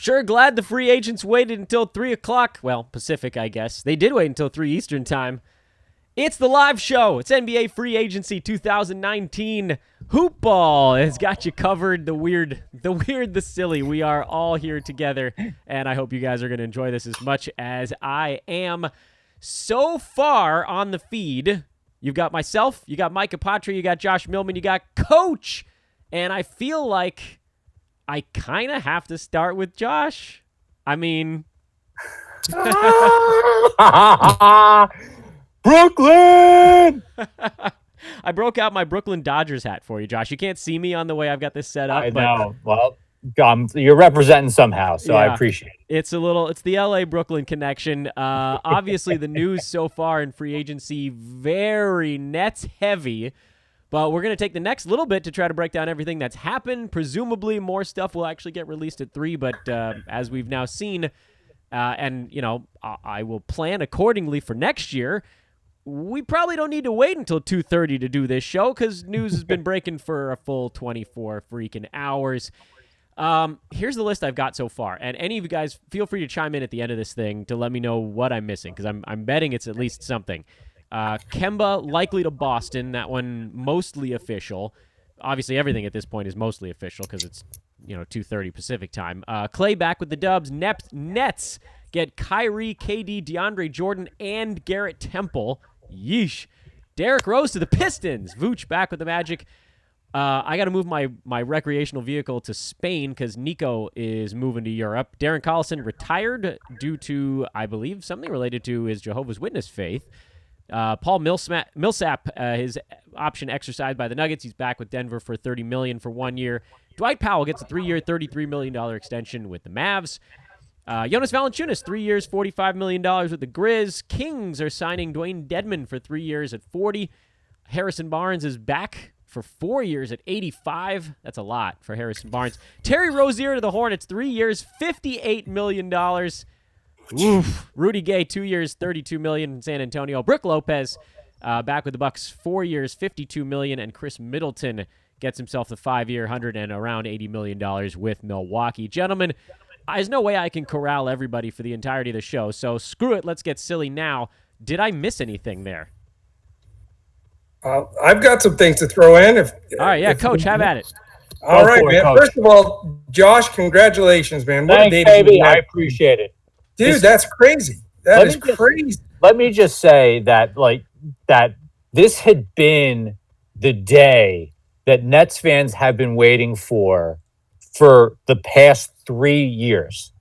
Sure glad the free agents waited until 3 o'clock. Well, Pacific, I guess. They did wait until 3 Eastern time. It's the live show. It's NBA Free Agency 2019. Hoop Ball has got you covered. The weird, the silly. We are all here together, and I hope you guys are going to enjoy this as much as I am. So far on the feed, you've got myself, you got Mike Apotri, you got Josh Millman, you got Coach, and I feel like I kind of have to start with Josh. I mean... Brooklyn! I broke out my Brooklyn Dodgers hat for you, Josh. You can't see me on the way I've got this set up. I know. Well, you're representing somehow, so yeah, I appreciate it. It's the LA-Brooklyn connection. Obviously, the news so far in free agency, very Nets heavy. But we're going to take the next little bit to try to break down everything that's happened. Presumably, more stuff will actually get released at 3, but as we've now seen, and, you know, I will plan accordingly for next year, we probably don't need to wait until 2:30 to do this show because news has been breaking for a full 24 freaking hours. Here's the list I've got so far, and any of you guys, feel free to chime in at the end of this thing to let me know what I'm missing because I'm betting it's at least something. Kemba likely to Boston. That one mostly official. Obviously, everything at this point is mostly official because it's 2:30 Pacific time. Clay back with the Dubs. Nets get Kyrie, KD, DeAndre Jordan, and Garrett Temple. Yeesh. Derrick Rose to the Pistons. Vooch back with the Magic. I got to move my recreational vehicle to Spain because Nico is moving to Europe. Darren Collison retired due to, I believe, something related to his Jehovah's Witness faith. Paul Millsap, his option exercised by the Nuggets. He's back with Denver for $30 million for 1 year. Dwight Powell gets a 3-year, $33 million extension with the Mavs. Jonas Valanciunas, 3 years, $45 million with the Grizz. Kings are signing Dwayne Dedmon for 3 years at 40. Harrison Barnes is back for 4 years at 85. That's a lot for Harrison Barnes. Terry Rozier to the Hornets, 3 years, $58 million. Oof. Rudy Gay, 2 years, $32 million in San Antonio. Brook Lopez back with the Bucks, 4 years, $52 million, and Chris Middleton gets himself the 5-year, $100 and around $80 million with Milwaukee. Gentlemen, there's no way I can corral everybody for the entirety of the show, so screw it. Let's get silly now. Did I miss anything there? I've got some things to throw in. All right, yeah, Coach, have at it. All right, man. Coach. First of all, Josh, congratulations, man. What Thanks, baby. I appreciate it. Dude, that's crazy. That is crazy. Let me just say that, that this had been the day that Nets fans have been waiting for the past 3 years.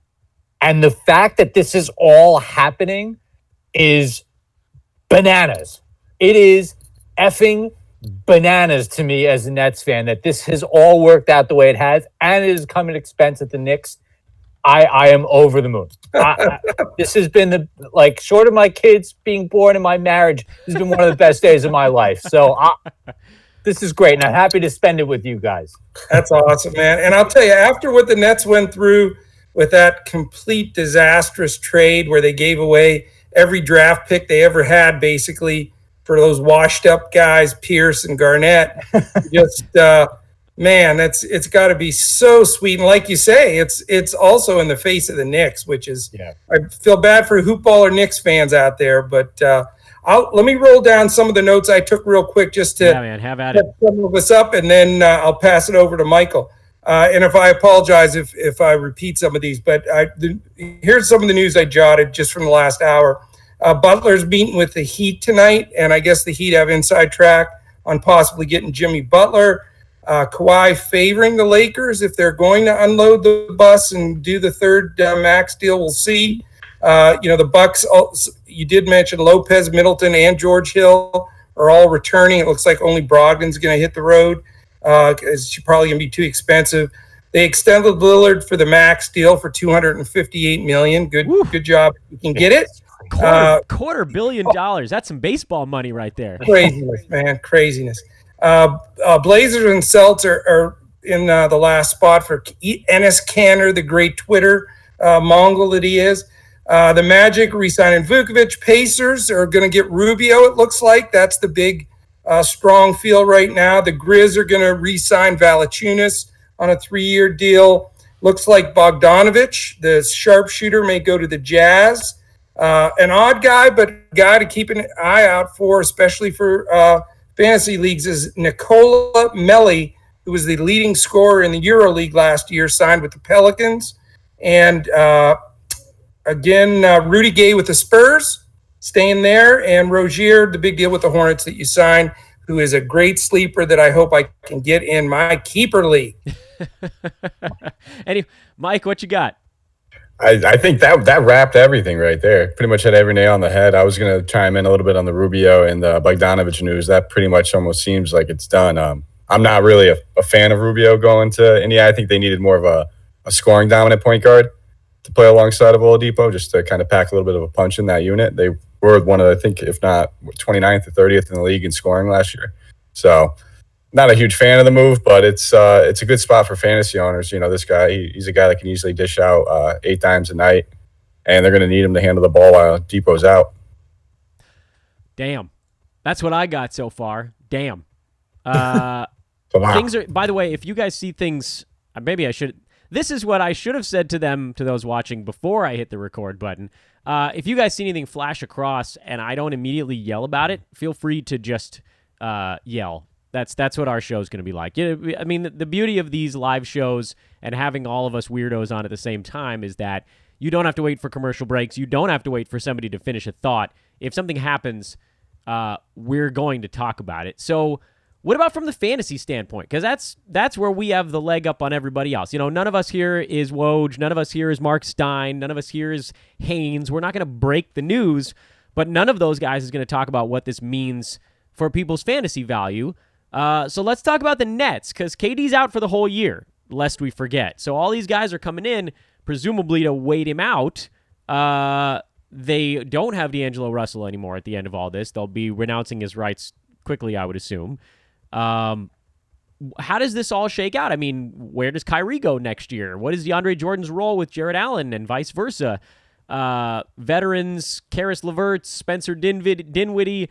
And the fact that this is all happening is bananas. It is effing bananas to me as a Nets fan that this has all worked out the way it has, and it has come at expense at the Knicks. I am over the moon. This has been short of my kids being born and my marriage, this has been one of the best days of my life. So this is great, and I'm happy to spend it with you guys. That's awesome, man. And I'll tell you, after what the Nets went through with that complete disastrous trade where they gave away every draft pick they ever had, basically, for those washed-up guys, Pierce and Garnett, just man, it's got to be so sweet. And like you say, it's also in the face of the Knicks, which is I feel bad for Hoop Ball or Knicks fans out there, but let me roll down some of the notes I took real quick just to have at it. Set some of us up, and then I'll pass it over to Michael. And if I apologize if I repeat some of these, but here's some of the news I jotted just from the last hour. Butler's meeting with the Heat tonight, and I guess the Heat have inside track on possibly getting Jimmy Butler. Kawhi favoring the Lakers if they're going to unload the bus and do the third max deal. We'll see. The Bucks. You did mention Lopez, Middleton, and George Hill are all returning. It looks like only Brogdon's going to hit the road. It's probably going to be too expensive. They extended Lillard for the max deal for $258 million. Good job. You can get it. $250 million. That's some baseball money right there. Craziness, man. Craziness. Blazers and Celts are in the last spot for Enes Kanter, the great Twitter Mongol that he is. The Magic re-signing Vukovic. Pacers are going to get Rubio, it looks like. That's the big strong feel right now. The Grizz are going to re-sign Valanciunas on a 3-year deal. Looks like Bogdanovich, the sharpshooter, may go to the Jazz. An odd guy, but a guy to keep an eye out for, especially for fantasy leagues, is Nikola Melli, who was the leading scorer in the EuroLeague last year, signed with the Pelicans. And again, Rudy Gay with the Spurs, staying there. And Rozier, the big deal with the Hornets that you signed, who is a great sleeper that I hope I can get in my keeper league. Anyway, Mike, what you got? I think that wrapped everything right there. Pretty much had every nail on the head. I was going to chime in a little bit on the Rubio and the Bogdanovich news. That pretty much almost seems like it's done. I'm not really a fan of Rubio going to India. I think they needed more of a scoring dominant point guard to play alongside of Oladipo, just to kind of pack a little bit of a punch in that unit. They were one of, I think, if not 29th or 30th in the league in scoring last year. So not a huge fan of the move, but it's a good spot for fantasy owners. You know, this guy, he's a guy that can easily dish out 8 times a night, and they're going to need him to handle the ball while Depot's out. Damn. That's what I got so far. Damn. Things are, by the way, if you guys see things, maybe I should, this is what I should have said to them, to those watching before I hit the record button. If you guys see anything flash across and I don't immediately yell about it, feel free to just yell. That's what our show is going to be like. I mean, the beauty of these live shows and having all of us weirdos on at the same time is that you don't have to wait for commercial breaks. You don't have to wait for somebody to finish a thought. If something happens, we're going to talk about it. So what about from the fantasy standpoint? Because that's where we have the leg up on everybody else. You know, none of us here is Woj. None of us here is Mark Stein. None of us here is Haynes. We're not going to break the news, but none of those guys is going to talk about what this means for people's fantasy value. So let's talk about the Nets, because KD's out for the whole year, lest we forget. So all these guys are coming in, presumably to wait him out. They don't have D'Angelo Russell anymore at the end of all this. They'll be renouncing his rights quickly, I would assume. How does this all shake out? I mean, where does Kyrie go next year? What is DeAndre Jordan's role with Jared Allen and vice versa? Veterans, Karis LeVert, Spencer Dinwiddie.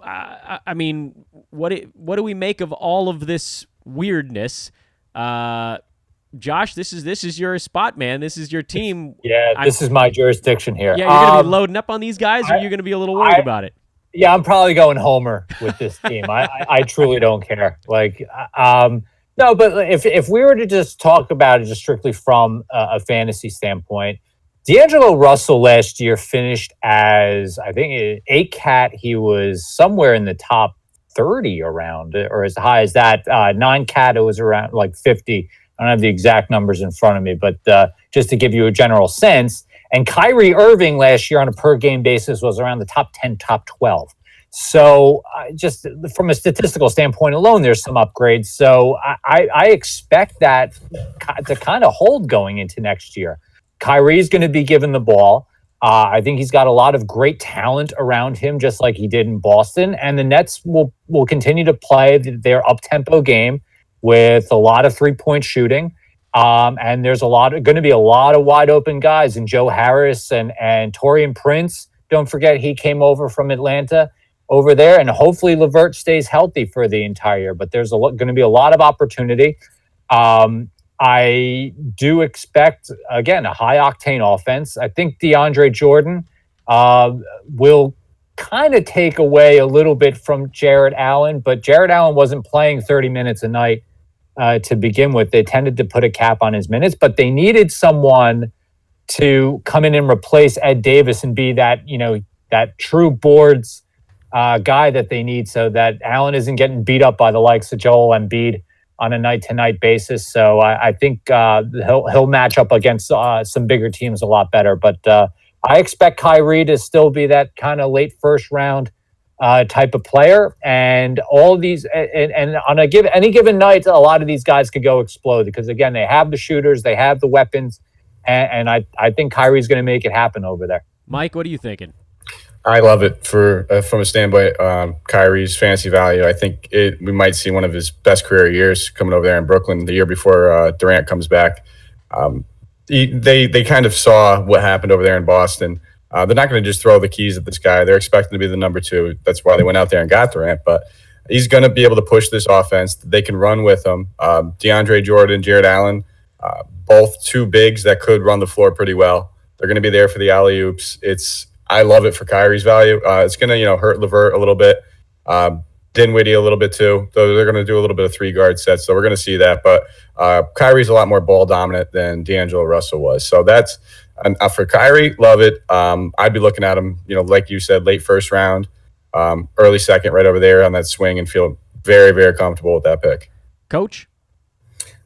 I mean, what do we make of all of this weirdness? Josh, this is your spot, man. This is your team. Yeah, this is my jurisdiction here. Yeah, you're going to be loading up on these guys, or are you going to be a little worried about it? Yeah, I'm probably going Homer with this team. I truly don't care. No, but if we were to just talk about it just strictly from a fantasy standpoint, D'Angelo Russell last year finished as, I think, 8 cat. He was somewhere in the top 30 around, or as high as that. 9 cat, it was around like 50. I don't have the exact numbers in front of me, but just to give you a general sense. And Kyrie Irving last year on a per-game basis was around the top 10, top 12. So just from a statistical standpoint alone, there's some upgrades. So I expect that to kind of hold going into next year. Kyrie's going to be given the ball. I think he's got a lot of great talent around him, just like he did in Boston. And the Nets will continue to play their up-tempo game with a lot of three-point shooting. And there's going to be a lot of wide open guys, and Joe Harris and Taurean Prince. Don't forget, he came over from Atlanta over there, and hopefully LeVert stays healthy for the entire year. But there's going to be a lot of opportunity. I do expect, again, a high octane offense. I think DeAndre Jordan will kind of take away a little bit from Jared Allen, but Jared Allen wasn't playing 30 minutes a night to begin with. They tended to put a cap on his minutes, but they needed someone to come in and replace Ed Davis and be that true boards guy that they need, so that Allen isn't getting beat up by the likes of Joel Embiid on a night-to-night basis. So I think he'll match up against some bigger teams a lot better. But I expect Kyrie to still be that kind of late first round type of player. And all these, and on any given night, a lot of these guys could go explode because, again, they have the shooters, they have the weapons, and I think Kyrie's going to make it happen over there. Mike, what are you thinking? I love it from a standpoint. Kyrie's fantasy value. I think we might see one of his best career years coming over there in Brooklyn the year before Durant comes back. They kind of saw what happened over there in Boston. They're not going to just throw the keys at this guy. They're expecting to be the number 2. That's why they went out there and got Durant. But he's going to be able to push this offense. They can run with him. DeAndre Jordan, Jared Allen, both two bigs that could run the floor pretty well. They're going to be there for the alley oops. I love it for Kyrie's value. It's going to hurt LeVert a little bit, Dinwiddie a little bit too. Though they're going to do a little bit of 3-guard sets, so we're going to see that. But Kyrie's a lot more ball dominant than D'Angelo Russell was. So that's for Kyrie. Love it. I'd be looking at him, like you said, late first round, early second, right over there on that swing, and feel very, very comfortable with that pick. Coach?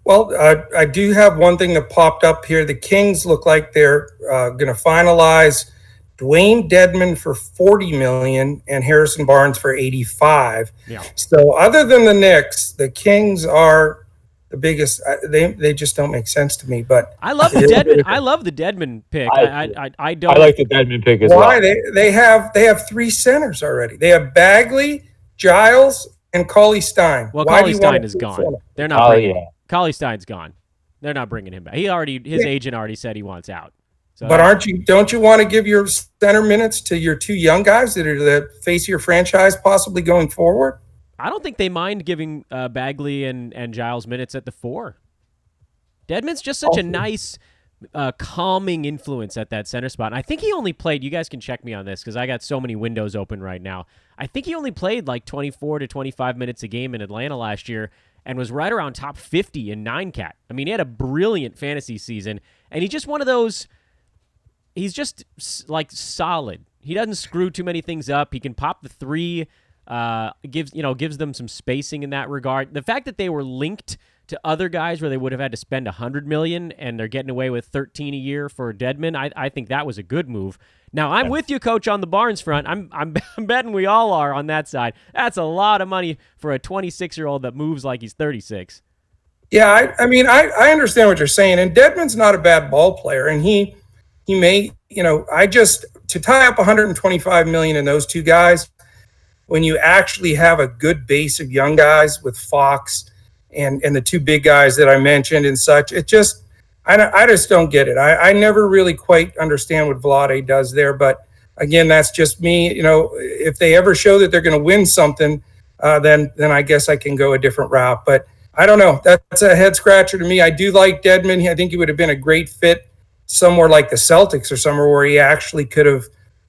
Well, I do have one thing that popped up here. The Kings look like they're going to finalize Dwayne Dedmon for $40 million and Harrison Barnes for $85. Yeah. So other than the Knicks, the Kings are the biggest. They just don't make sense to me. But I love the Dedmon. I love the Dedmon pick. I don't. I like the Dedmon pick as why? well. They have 3 centers already. They have Bagley, Giles, and Cauley Stein. Well, Why Cauley Stein is gone. They're not. Cauley Stein's gone. They're not bringing him back. His agent already said he wants out. So but don't you want to give your center minutes to your 2 young guys that are the face of your franchise possibly going forward? I don't think they mind giving Bagley and Giles minutes at the 4. Dedmon's just such a nice, calming influence at that center spot. And I think he only played, you guys can check me on this because I got so many windows open right now. I think he only played like 24 to 25 minutes a game in Atlanta last year and was right around top 50 in 9-cat. I mean, he had a brilliant fantasy season, and he's just one of those, he's just like solid. He doesn't screw too many things up. He can pop the 3, gives them some spacing in that regard. The fact that they were linked to other guys where they would have had to spend $100 million and they're getting away with 13 a year for Dedmon, I think that was a good move. Now, I'm with you, Coach, on the Barnes front. I'm betting we all are on that side. That's a lot of money for a 26-year-old that moves like he's 36. Yeah, I understand what you're saying. And Dedmon's not a bad ball player. And he may, to tie up $125 million in those 2 guys, when you actually have a good base of young guys with Fox and the 2 big guys that I mentioned and such, it just, I just don't get it. I never really quite understand what Vlade does there. But again, that's just me. If they ever show that they're going to win something, then I guess I can go a different route. But I don't know. That's a head scratcher to me. I do like Dedmon. I think he would have been a great fit somewhere like the Celtics or somewhere where he actually could have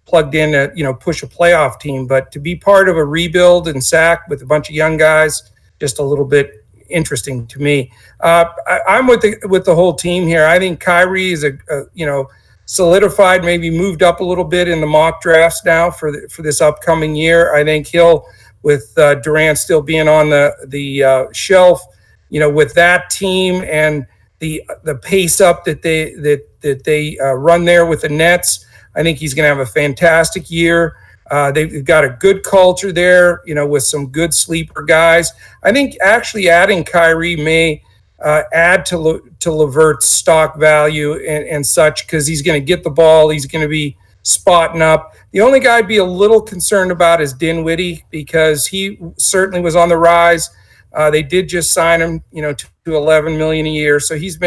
plugged in push a playoff team. But to be part of a rebuild and sack with a bunch of young guys, just a little bit interesting to me. I'm with the whole team here. I think Kyrie is solidified, maybe moved up a little bit in the mock drafts now for this upcoming year. I think he'll, with Durant still being on the shelf, with that team and the pace up that they run there with the Nets, I think he's going to have a fantastic year. They've got a good culture there, with some good sleeper guys. I think actually adding Kyrie may add to LeVert's stock value and such, because he's going to get the ball. He's going to be spotting up. The only guy I'd be a little concerned about is Dinwiddie, because he certainly was on the rise. They did just sign him, to $11 million a year. So he's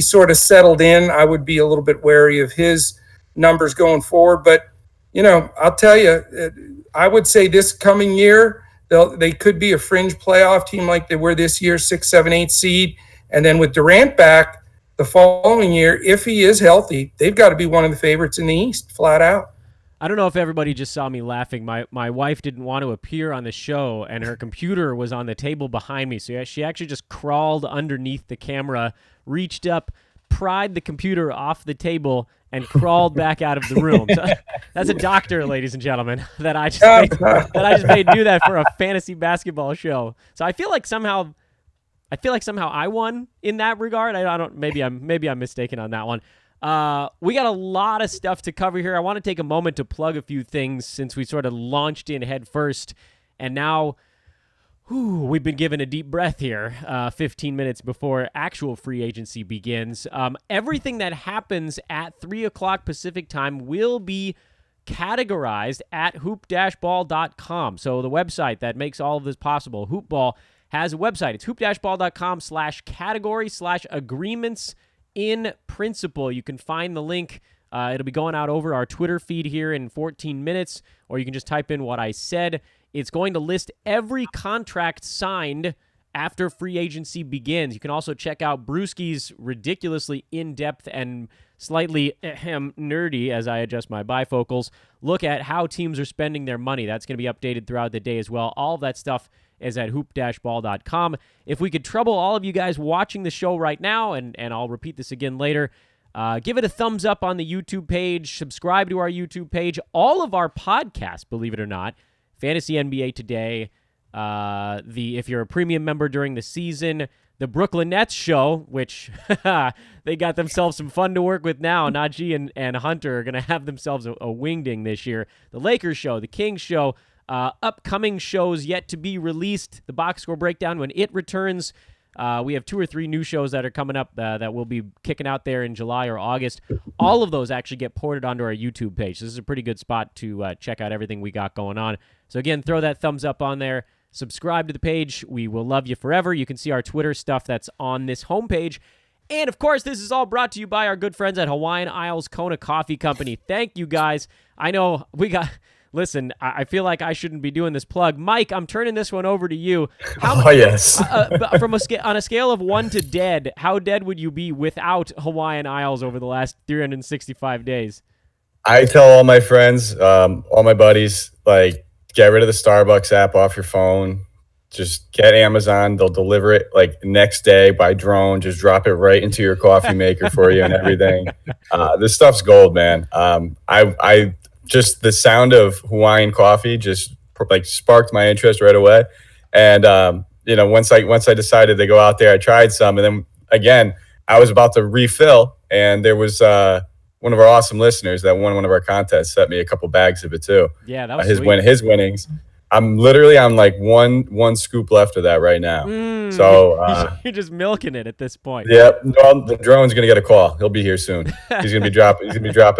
sort of settled in. I would be a little bit wary of his numbers going forward. But, I'll tell you, I would say this coming year, they could be a fringe playoff team like they were this year, 6, 7, 8 seed. And then with Durant back the following year, if he is healthy, they've got to be one of the favorites in the East, flat out. I don't know if everybody just saw me laughing. My wife didn't want to appear on the show, and her computer was on the table behind me. So she actually just crawled underneath the camera, reached up, pried the computer off the table, and crawled back out of the room. So that's a doctor, ladies and gentlemen, that I just made do that for a fantasy basketball show. So I feel like somehow I won in that regard. I don't. Maybe I'm mistaken on that one. We got a lot of stuff to cover here. I want to take a moment to plug a few things since we sort of launched in head first, and now we've been given a deep breath here 15 minutes before actual free agency begins. Everything that happens at 3 o'clock Pacific time will be categorized at hoop-ball.com. So the website that makes all of this possible, Hoopball, has a website. It's hoop-ball.com/category/agreements in principle. You can find the link. It'll be going out over our Twitter feed here in 14 minutes, or you can just type in what I said. It's going to list every contract signed after free agency begins. You can also check out Brewski's ridiculously in-depth and slightly nerdy, as I adjust my bifocals, look at how teams are spending their money. That's going to be updated throughout the day as well. All of that stuff is at hoop-ball.com. If we could trouble all of you guys watching the show right now, and I'll repeat this again later, give it a thumbs up on the YouTube page, subscribe to our YouTube page, all of our podcasts, believe it or not, Fantasy NBA Today, if you're a premium member during the season, the Brooklyn Nets show, which they got themselves some fun to work with now. Najee and Hunter are going to have themselves a wingding this year. The Lakers show, the Kings show, upcoming shows yet to be released. The box score breakdown when it returns. We have 2 or 3 new shows that are coming up that we'll be kicking out there in July or August. All of those actually get ported onto our YouTube page. This is a pretty good spot to check out everything we got going on. So again, throw that thumbs up on there. Subscribe to the page. We will love you forever. You can see our Twitter stuff that's on this homepage. And, of course, this is all brought to you by our good friends at Hawaiian Isles Kona Coffee Company. Thank you, guys. I know we got... Listen, I feel like I shouldn't be doing this plug. Mike, I'm turning this one over to you. Yes. On a scale of 1 to dead, how dead would you be without Hawaiian Isles over the last 365 days? I tell all my friends, all my buddies, like, get rid of the Starbucks app off your phone. Just get Amazon. They'll deliver it like next day by drone. Just drop it right into your coffee maker for you and everything. This stuff's gold, man. I just the sound of Hawaiian coffee just like sparked my interest right away. And once I decided to go out there, I tried some, and then again I was about to refill, and there was one of our awesome listeners that won one of our contests sent me a couple bags of it too. Yeah, that was his sweet. His winnings. I'm literally on like one scoop left of that right now. So you're just milking it at this point. Yeah, well, the drone's gonna get a call. He'll be here soon. He's gonna be dropping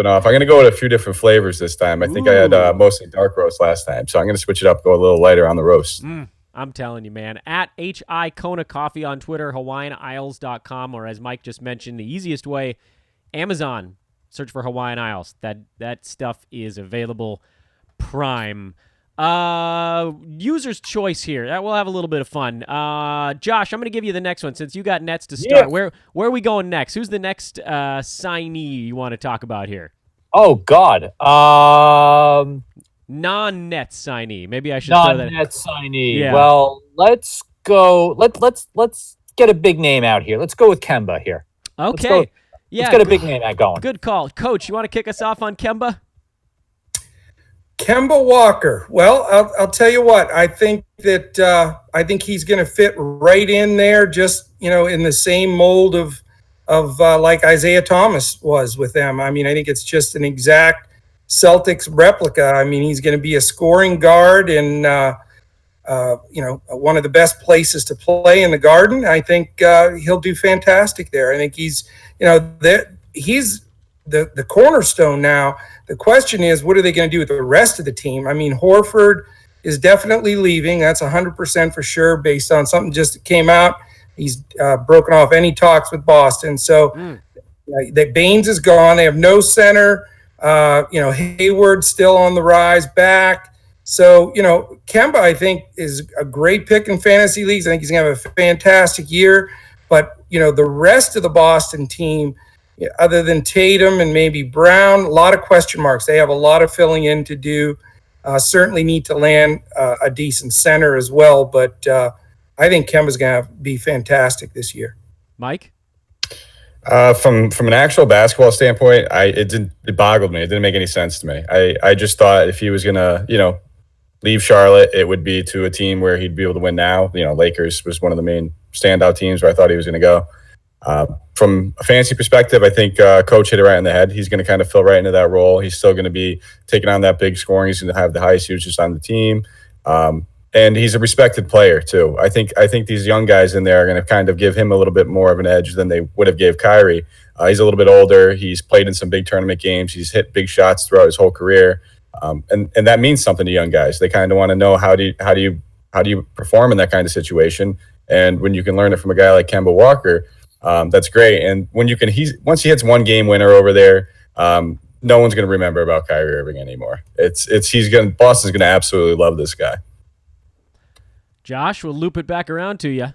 off. I'm gonna go with a few different flavors this time. I think I had mostly dark roast last time, so I'm gonna switch it up, go a little lighter on the roast. I'm telling you, man. At HI Kona Coffee on Twitter, HawaiianIsles.com, or as Mike just mentioned, the easiest way, Amazon. Search for Hawaiian Isles. That stuff is available prime. User's choice here. We'll have a little bit of fun. Josh, I'm going to give you the next one since you got Nets to start. Yeah. Where are we going next? Who's the next signee you want to talk about here? Oh God. Non-Nets signee. Maybe I should throw that. Non-Nets signee. Yeah. Well, let's go. Let's get a big name out here. Let's go with Kemba here. Okay. Let's get a big name out going. Good call. Coach, you want to kick us off on Kemba? Kemba Walker. Well, I'll tell you what. I think he's going to fit right in there, just in the same mold of like Isaiah Thomas was with them. I mean, I think it's just an exact Celtics replica. I mean, he's going to be a scoring guard and one of the best places to play in the Garden. I think he'll do fantastic there. I think he's the cornerstone now. The question is, what are they going to do with the rest of the team? I mean, Horford is definitely leaving. That's 100% for sure based on something just came out. He's broken off any talks with Boston. So that Baines is gone. They have no center. Hayward's still on the rise back. So, Kemba, I think, is a great pick in fantasy leagues. I think he's going to have a fantastic year. But, the rest of the Boston team, other than Tatum and maybe Brown, a lot of question marks. They have a lot of filling in to do. Certainly need to land a decent center as well. But I think Kemba's going to be fantastic this year. Mike? From an actual basketball standpoint, it boggled me. It didn't make any sense to me. I just thought if he was gonna, leave Charlotte, it would be to a team where he'd be able to win now. Lakers was one of the main standout teams where I thought he was gonna go. From a fantasy perspective, I think Coach hit it right in the head. He's going to kind of fill right into that role. He's still going to be taking on that big scoring. He's going to have the highest usage on the team. And he's a respected player too. I think these young guys in there are going to kind of give him a little bit more of an edge than they would have gave Kyrie. He's a little bit older. He's played in some big tournament games. He's hit big shots throughout his whole career. And that means something to young guys. They kind of want to know how do you perform in that kind of situation. And when you can learn it from a guy like Kemba Walker, that's great. And when once he hits one game winner over there, no one's going to remember about Kyrie Irving anymore. Boston's going to absolutely love this guy. Josh, we'll loop it back around to you.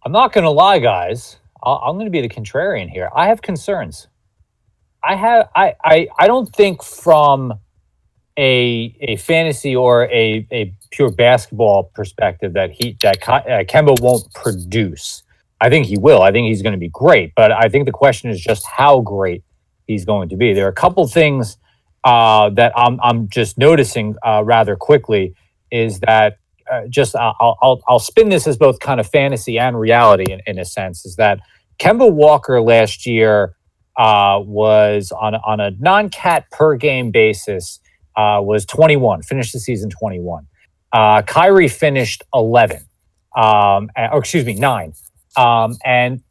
I'm not going to lie, guys. I'm going to be the contrarian here. I have concerns. I don't think from a fantasy or a pure basketball perspective that Kemba won't produce. I think he will. I think he's going to be great, but I think the question is just how great he's going to be. There are a couple things that I'm just noticing rather quickly. Is that I'll spin this as both kind of fantasy and reality in a sense. Is that Kemba Walker last year was on a non-cat per game basis was 21, finished the season 21. Kyrie finished 11, or excuse me, 9. And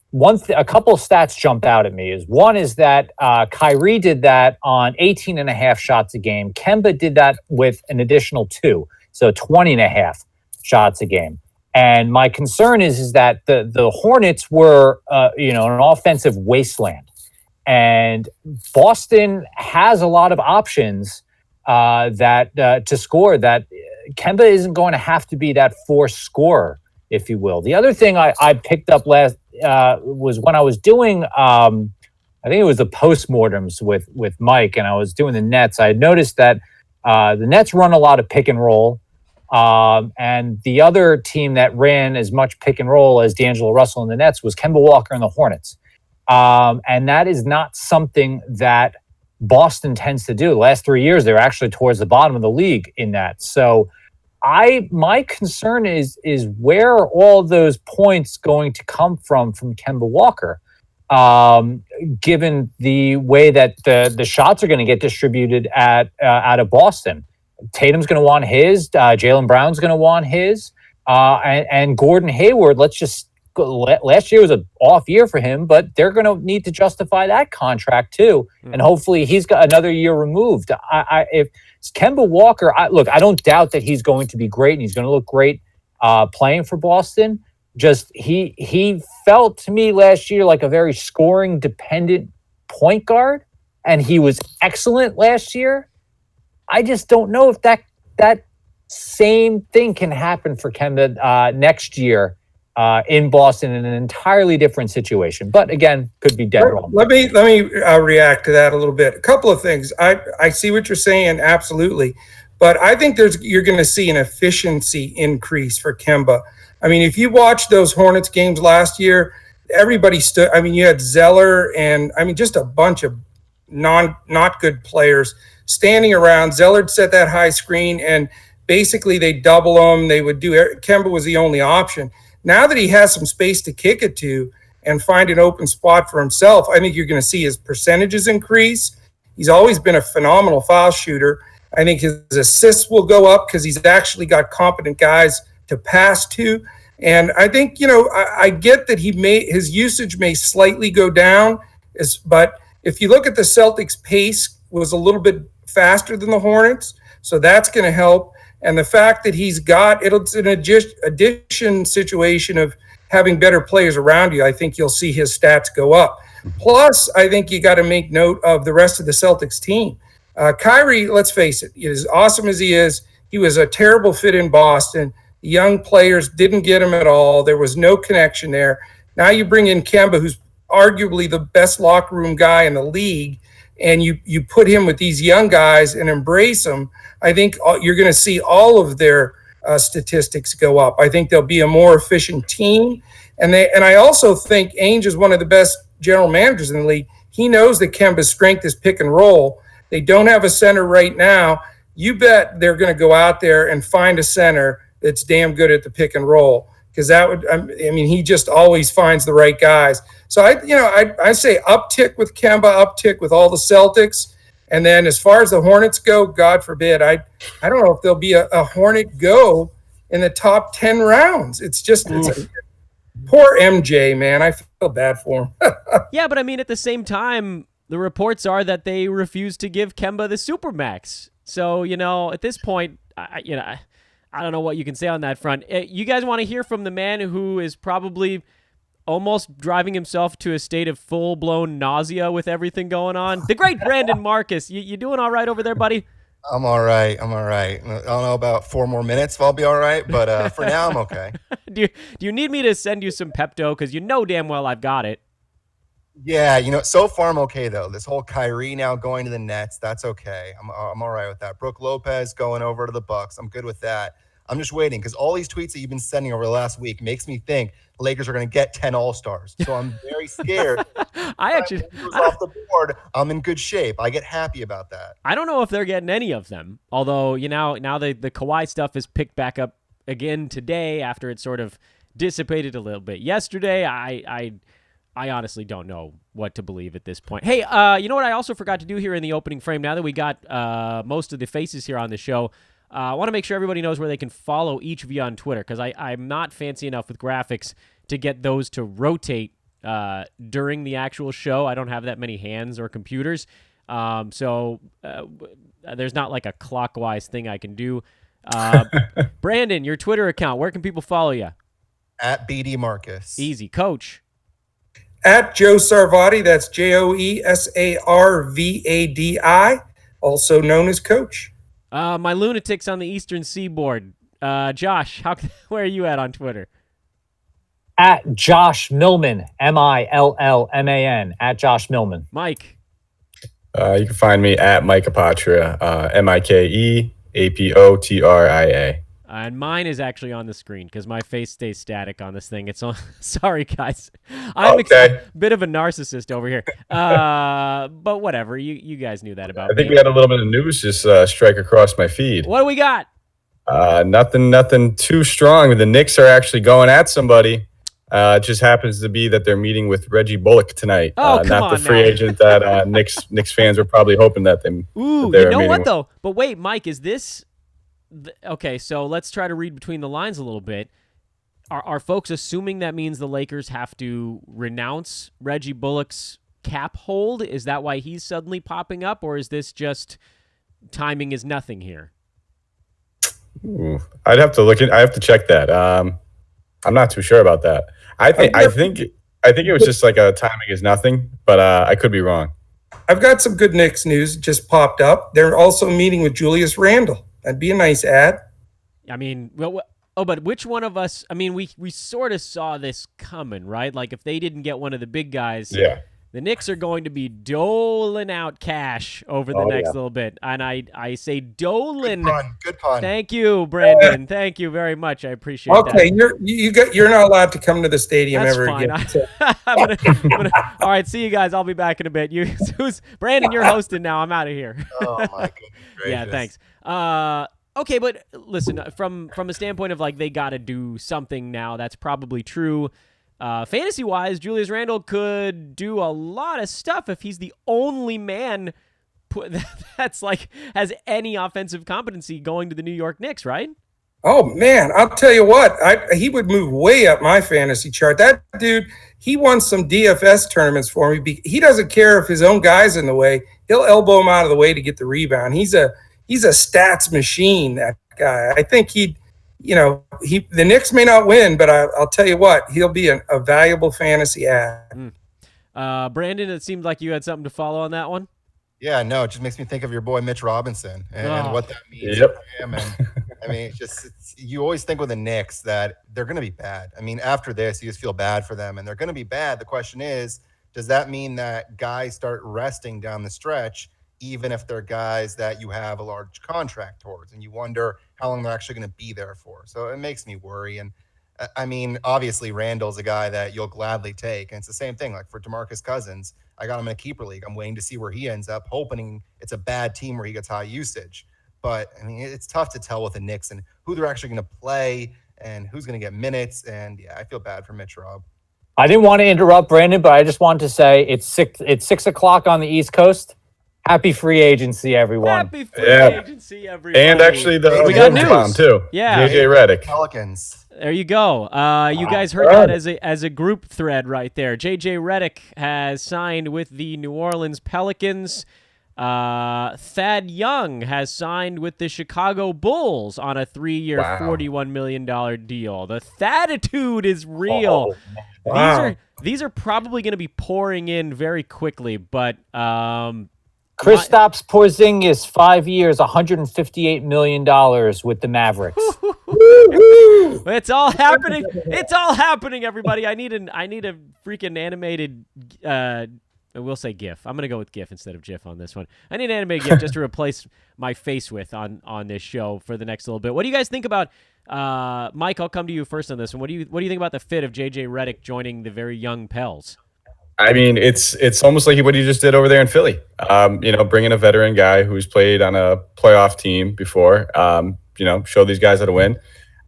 a couple of stats jumped out at me. One is that Kyrie did that on 18 and a half shots a game. Kemba did that with an additional 2, so 20 and a half shots a game. And my concern is that the Hornets were, an offensive wasteland. And Boston has a lot of options to score that Kemba isn't going to have to be that force scorer, if you will. The other thing I picked up last was when I was doing, I think it was the postmortems with Mike, and I was doing the Nets. I had noticed that the Nets run a lot of pick and roll. And the other team that ran as much pick and roll as D'Angelo Russell and the Nets was Kemba Walker and the Hornets. And that is not something that Boston tends to do. The last 3 years, they're actually towards the bottom of the league in that. So my concern is where are all those points going to come from Kemba Walker, given the way that the shots are going to get distributed out of Boston. Tatum's going to want his, Jaylen Brown's going to want his, and Gordon Hayward, last year was an off year for him, but they're going to need to justify that contract too. And hopefully he's got another year removed. If Kemba Walker, I don't doubt that he's going to be great and he's going to look great playing for Boston. Just he felt to me last year like a very scoring dependent point guard, and he was excellent last year. I just don't know if that same thing can happen for Kemba next year. In Boston in an entirely different situation, but again, could be dead wrong. Let me react to that a little bit. A couple of things. I see what you're saying, absolutely, but I think you're going to see an efficiency increase for Kemba. I mean, if you watch those Hornets games last year, everybody stood. I mean, you had Zeller and just a bunch of not good players standing around. Zeller set that high screen, and basically they double him. They would do. Kemba was the only option. Now that he has some space to kick it to and find an open spot for himself, I think you're going to see his percentages increase. He's always been a phenomenal foul shooter. I think his assists will go up because he's actually got competent guys to pass to. And I think, I get that his usage may slightly go down, but if you look at the Celtics' pace was a little bit faster than the Hornets, so that's going to help. And the fact that it's an addition situation of having better players around you, I think you'll see his stats go up. Plus, I think you got to make note of the rest of the Celtics team. Kyrie, let's face it, as awesome as he is, he was a terrible fit in Boston. The young players didn't get him at all. There was no connection there. Now you bring in Kemba, who's arguably the best locker room guy in the league, and you put him with these young guys and embrace them. I think you're going to see all of their statistics go up. I think they'll be a more efficient team. And I also think Ainge is one of the best general managers in the league. He knows that Kemba's strength is pick and roll. They don't have a center right now. You bet they're going to go out there and find a center that's damn good at the pick and roll, because he just always finds the right guys. So I say uptick with Kemba, uptick with all the Celtics. And then as far as the Hornets go, God forbid, I don't know if there'll be a Hornet go in the top 10 rounds. It's poor MJ, man. I feel bad for him. Yeah, but at the same time, the reports are that they refuse to give Kemba the Supermax. So, at this point, I don't know what you can say on that front. You guys want to hear from the man who is probably almost driving himself to a state of full-blown nausea with everything going on? The great Brandon Marcus. You doing all right over there, buddy? I'm all right. I'm all right. I don't know about 4 more minutes if I'll be all right, but for now I'm okay. Do you need me to send you some Pepto? Because you know damn well I've got it. Yeah, so far I'm okay though. This whole Kyrie now going to the Nets, that's okay. I'm all right with that. Brooke Lopez going over to the Bucks, I'm good with that. I'm just waiting because all these tweets that you've been sending over the last week makes me think the Lakers are going to get 10 All-Stars. So I'm very scared. I actually Goes off the board, I'm in good shape. I get happy about that. I don't know if they're getting any of them. Although, now the Kawhi stuff is picked back up again today after it sort of dissipated a little bit yesterday. I honestly don't know what to believe at this point. Hey, you know what I also forgot to do here in the opening frame? Now that we got most of the faces here on the show, I want to make sure everybody knows where they can follow each of you on Twitter, because I'm not fancy enough with graphics to get those to rotate during the actual show. I don't have that many hands or computers. So there's not like a clockwise thing I can do. Brandon, your Twitter account, where can people follow you? At BD Marcus. Easy. Coach. At Joe Sarvadi, that's JoeSarvadi, also known as Coach. My lunatics on the Eastern Seaboard. Josh, where are you at on Twitter? At Josh Millman, Millman, at Josh Millman. Mike. You can find me at Mike Apotria, MikeApotria. And mine is actually on the screen because my face stays static on this thing. It's on. Sorry, guys. I'm a bit of a narcissist over here. But whatever. You guys knew that about me. I think we had a little bit of news just strike across my feed. What do we got? Nothing too strong. The Knicks are actually going at somebody. It just happens to be that they're meeting with Reggie Bullock tonight. Oh, not the free agent that Knicks fans were probably hoping that they. Ooh, you know what though? But wait, Mike, is this? Okay, so let's try to read between the lines a little bit. Are folks assuming that means the Lakers have to renounce Reggie Bullock's cap hold? Is that why he's suddenly popping up, or is this just timing is nothing here? Ooh, I'd have to look in. I have to check that. I'm not too sure about that. I think it was just like a timing is nothing, but I could be wrong. I've got some good Knicks news just popped up. They're also meeting with Julius Randle. That'd be a nice ad. I mean, but which one of us? I mean, we sort of saw this coming, right? Like if they didn't get one of the big guys, yeah, the Knicks are going to be doling out cash over the next little bit. And I say doling. Good pun. Thank you, Brandon. Thank you very much. I appreciate that. Okay, you're not allowed to come to the stadium That's ever fine. again. So. I'm gonna, all right, see you guys. I'll be back in a bit. Brandon, you're hosting now. I'm out of here. Oh my goodness gracious. Yeah, thanks. Okay, but listen, from a standpoint of like they got to do something now, that's probably true. Fantasy-wise, Julius Randle could do a lot of stuff if he's the only man that's like has any offensive competency going to the New York Knicks, right? Oh man, I'll tell you what, he would move way up my fantasy chart. That dude, he won some DFS tournaments for me. He doesn't care if his own guy's in the way. He'll elbow him out of the way to get the rebound. He's a stats machine, that guy. I think the Knicks may not win, but I'll tell you what, he'll be a valuable fantasy ad. Brandon, it seemed like you had something to follow on that one. Yeah, no, it just makes me think of your boy Mitch Robinson and what that means Yep. for him. And I mean, you always think with the Knicks that they're going to be bad. I mean, after this, you just feel bad for them, and they're going to be bad. The question is, does that mean that guys start resting down the stretch, even if they're guys that you have a large contract towards, and you wonder how long they're actually going to be there for? So it makes me worry. And I mean, obviously, Randall's a guy that you'll gladly take. And it's the same thing. Like for DeMarcus Cousins, I got him in a keeper league. I'm waiting to see where he ends up, hoping it's a bad team where he gets high usage. But I mean, it's tough to tell with the Knicks and who they're actually going to play and who's going to get minutes. And yeah, I feel bad for Mitch Rob. I didn't want to interrupt Brandon, but I just wanted to say it's 6 o'clock on the East Coast. Happy free agency, everyone. Happy free agency, everybody. And actually, we got news bomb too. Yeah, JJ Redick. Pelicans. There you go. You guys heard that as a group thread right there. JJ Redick has signed with the New Orleans Pelicans. Thad Young has signed with the Chicago Bulls on a 3-year, $41 million deal. The Thaditude is real. Wow. These are probably going to be pouring in very quickly, but Kristaps Porzingis, 5 years, $158 million with the Mavericks. It's all happening. It's all happening, everybody. I need a freaking animated we'll say GIF. I'm gonna go with GIF instead of GIF on this one. I need an animated GIF just to replace my face with on this show for the next little bit. What do you guys think about Mike? I'll come to you first on this one. What do you think about the fit of JJ Redick joining the very young Pels? I mean, it's almost like what he just did over there in Philly. Bringing a veteran guy who's played on a playoff team before. Show these guys how to win.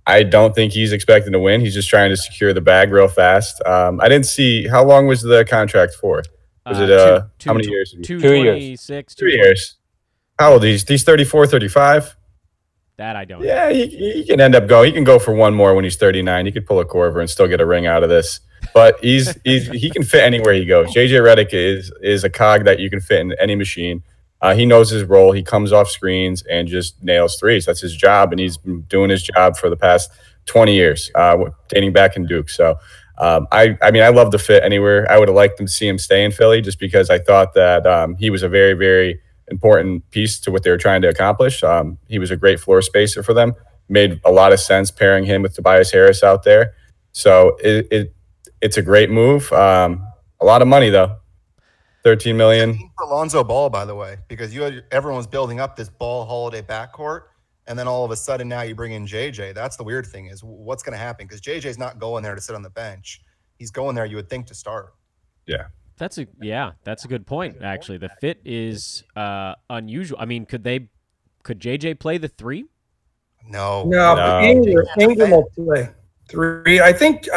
I don't think he's expecting to win. He's just trying to secure the bag real fast. I didn't see how long was the contract for. Was it how many years? 226. 2 years. How old is he? He's 34, 35. That I don't know. Yeah, he can end up going. He can go for one more when he's 39. He could pull a Corver and still get a ring out of this. But he can fit anywhere he goes. JJ Redick is a cog that you can fit in any machine. He knows his role. He comes off screens and just nails threes. That's his job, and he's been doing his job for the past 20 years, dating back in Duke. So, I love the fit anywhere. I would have liked to see him stay in Philly just because I thought that he was a very, very important piece to what they were trying to accomplish. He was a great floor spacer for them. Made a lot of sense pairing him with Tobias Harris out there. So it's a great move. A lot of money though. $13 million. For Lonzo Ball, by the way, because everyone's building up this Ball Holiday backcourt, and then all of a sudden now you bring in JJ. That's the weird thing is what's going to happen because JJ's not going there to sit on the bench. He's going there, you would think, to start. Yeah. That's a good point. Actually, the fit is unusual. I mean, could JJ play the three? No. Ingram will play three. I think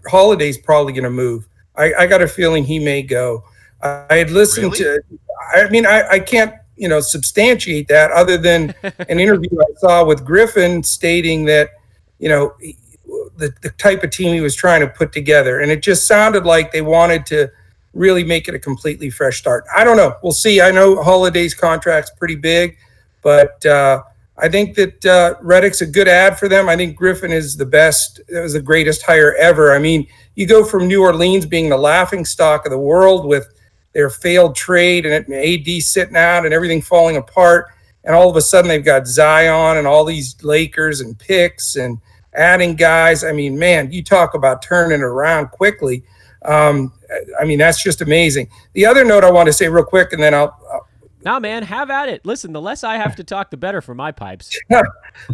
Holiday's probably going to move. I got a feeling he may go. I had listened to. I mean, I can't substantiate that other than an interview I saw with Griffin stating that the type of team he was trying to put together, and it just sounded like they wanted to really make it a completely fresh start. I don't know. We'll see. I know Holiday's contract's pretty big, but I think that Redick's a good ad for them. I think Griffin is the best. It was the greatest hire ever. I mean, you go from New Orleans being the laughingstock of the world with their failed trade and AD sitting out and everything falling apart, and all of a sudden they've got Zion and all these Lakers and picks and adding guys. I mean, man, you talk about turning it around quickly. That's just amazing. The other note I want to say real quick, and then I'll No, man, have at it. Listen, the less I have to talk, the better for my pipes.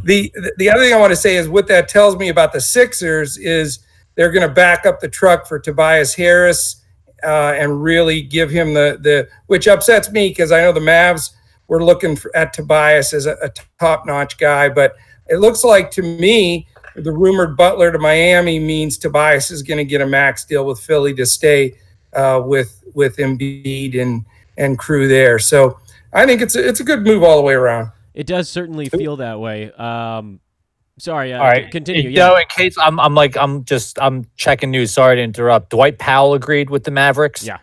The other thing I want to say is what that tells me about the Sixers is they're going to back up the truck for Tobias Harris and really give him the which upsets me because I know the Mavs were looking at Tobias as a top-notch guy, but it looks like to me the rumored Butler to Miami means Tobias is going to get a max deal with Philly to stay with Embiid and crew there. So I think it's a good move all the way around. It does certainly feel that way. Sorry, all right, continue. In case I'm checking news. Sorry to interrupt. Dwight Powell agreed with the Mavericks. Yeah,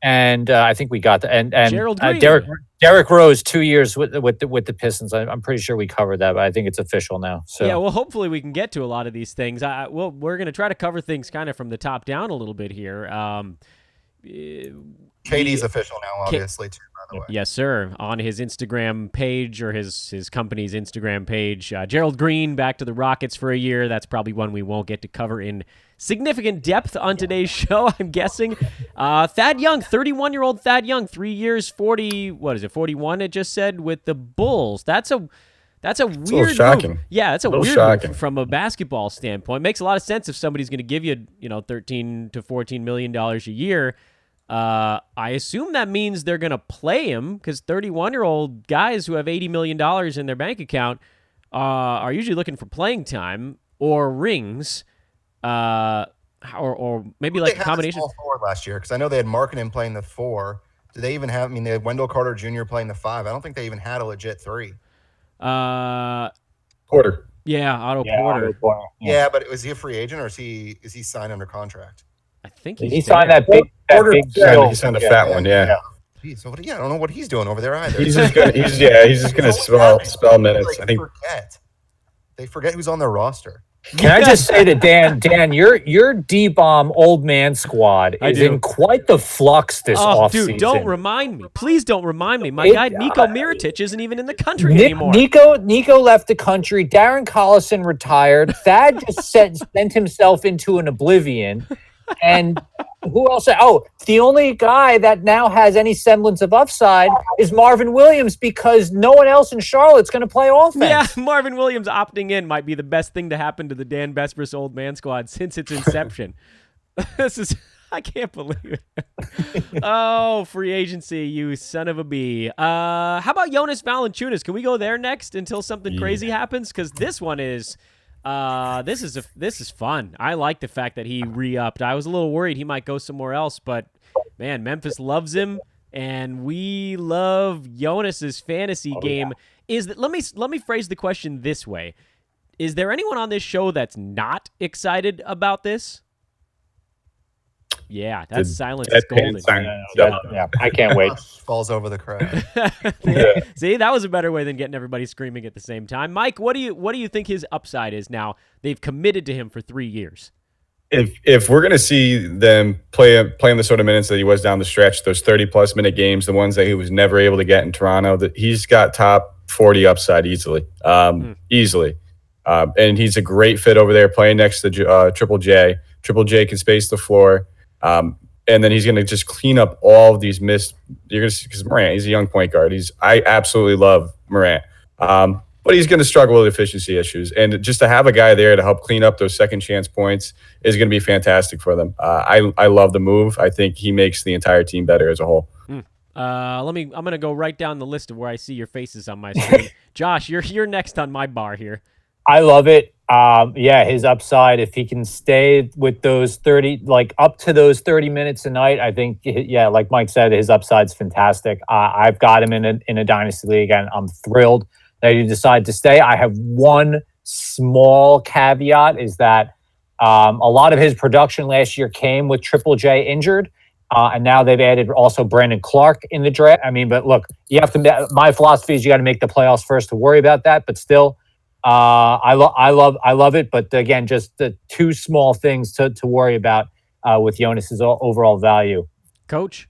and I think we got that. And Gerald Green. Derrick Rose 2 years with the Pistons. I'm pretty sure we covered that, but I think it's official now. So yeah, well, hopefully we can get to a lot of these things. We're going to try to cover things kind of from the top down a little bit here. KD's official now, obviously, too, by the way. Yes, sir. On his Instagram page or his company's Instagram page, Gerald Green back to the Rockets for a year. That's probably one we won't get to cover in significant depth on today's show, I'm guessing. Thad Young, 31-year-old Thad Young, 3 years, 41 it just said, with the Bulls. That's a weird shocking. move. Yeah, that's a weird shocking move from a basketball standpoint. Makes a lot of sense if somebody's going to give you, $13 to $14 million a year. I assume that means they're going to play him because 31-year-old guys who have $80 million in their bank account are usually looking for playing time or rings, or maybe like a combination. Small forward last year because I know they had Markkanen playing the 4. Did they even have? I mean, they had Wendell Carter Jr. playing the 5. I don't think they even had a legit 3. Porter. Yeah, Otto Porter. Yeah, but was he a free agent or is he signed under contract? I think he signed that big deal. He signed a fat one, yeah. Geez, so I don't know what he's doing over there either. He's just gonna spell minutes. I think They forget who's on their roster. Can I just say to Dan, your D-bomb old man squad is in quite the flux this offseason. Dude, don't remind me. Please don't remind me. My guy Nico Mirotic isn't even in the country anymore. Nico left the country. Darren Collison retired. Thad just sent himself into an oblivion. And who else? Oh, the only guy that now has any semblance of upside is Marvin Williams, because no one else in Charlotte's going to play offense. Yeah, Marvin Williams opting in might be the best thing to happen to the Dan Besbris old man squad since its inception. I can't believe it. Oh, free agency, you son of a bee. How about Jonas Valanciunas? Can we go there next until something crazy happens? Because this one is... this is fun. I like the fact that he re-upped. I was a little worried he might go somewhere else, but man, Memphis loves him, and we love Jonas's fantasy game. Is that let me phrase the question this way: is there anyone on this show that's not excited about this? Yeah, that's silence is golden. Yeah, I can't wait. Falls over the crowd. Yeah. See, that was a better way than getting everybody screaming at the same time. Mike, what do you think his upside is now? They've committed to him for 3 years. If we're going to see them playing the sort of minutes that he was down the stretch, those 30-plus minute games, the ones that he was never able to get in Toronto, that he's got top 40 upside easily. Easily. And he's a great fit over there playing next to Triple J. Triple J can space the floor. And then he's going to just clean up all of these missed. Because Morant, he's a young point guard. I absolutely love Morant. But he's going to struggle with efficiency issues. And just to have a guy there to help clean up those second chance points is going to be fantastic for them. I love the move. I think he makes the entire team better as a whole. I'm going to go right down the list of where I see your faces on my screen. Josh, you're next on my bar here. I love it. His upside, if he can stay with those 30, like up to those 30 minutes a night, I think, like Mike said, his upside's fantastic. I've got him in a dynasty league, and I'm thrilled that he decided to stay. I have one small caveat, is that a lot of his production last year came with Triple J injured. And now they've added also Brandon Clark in the draft. I mean, but look, you have to. My philosophy is you got to make the playoffs first to worry about that. But still, I love it. But again, just the two small things to worry about with Jonas's overall value. Coach?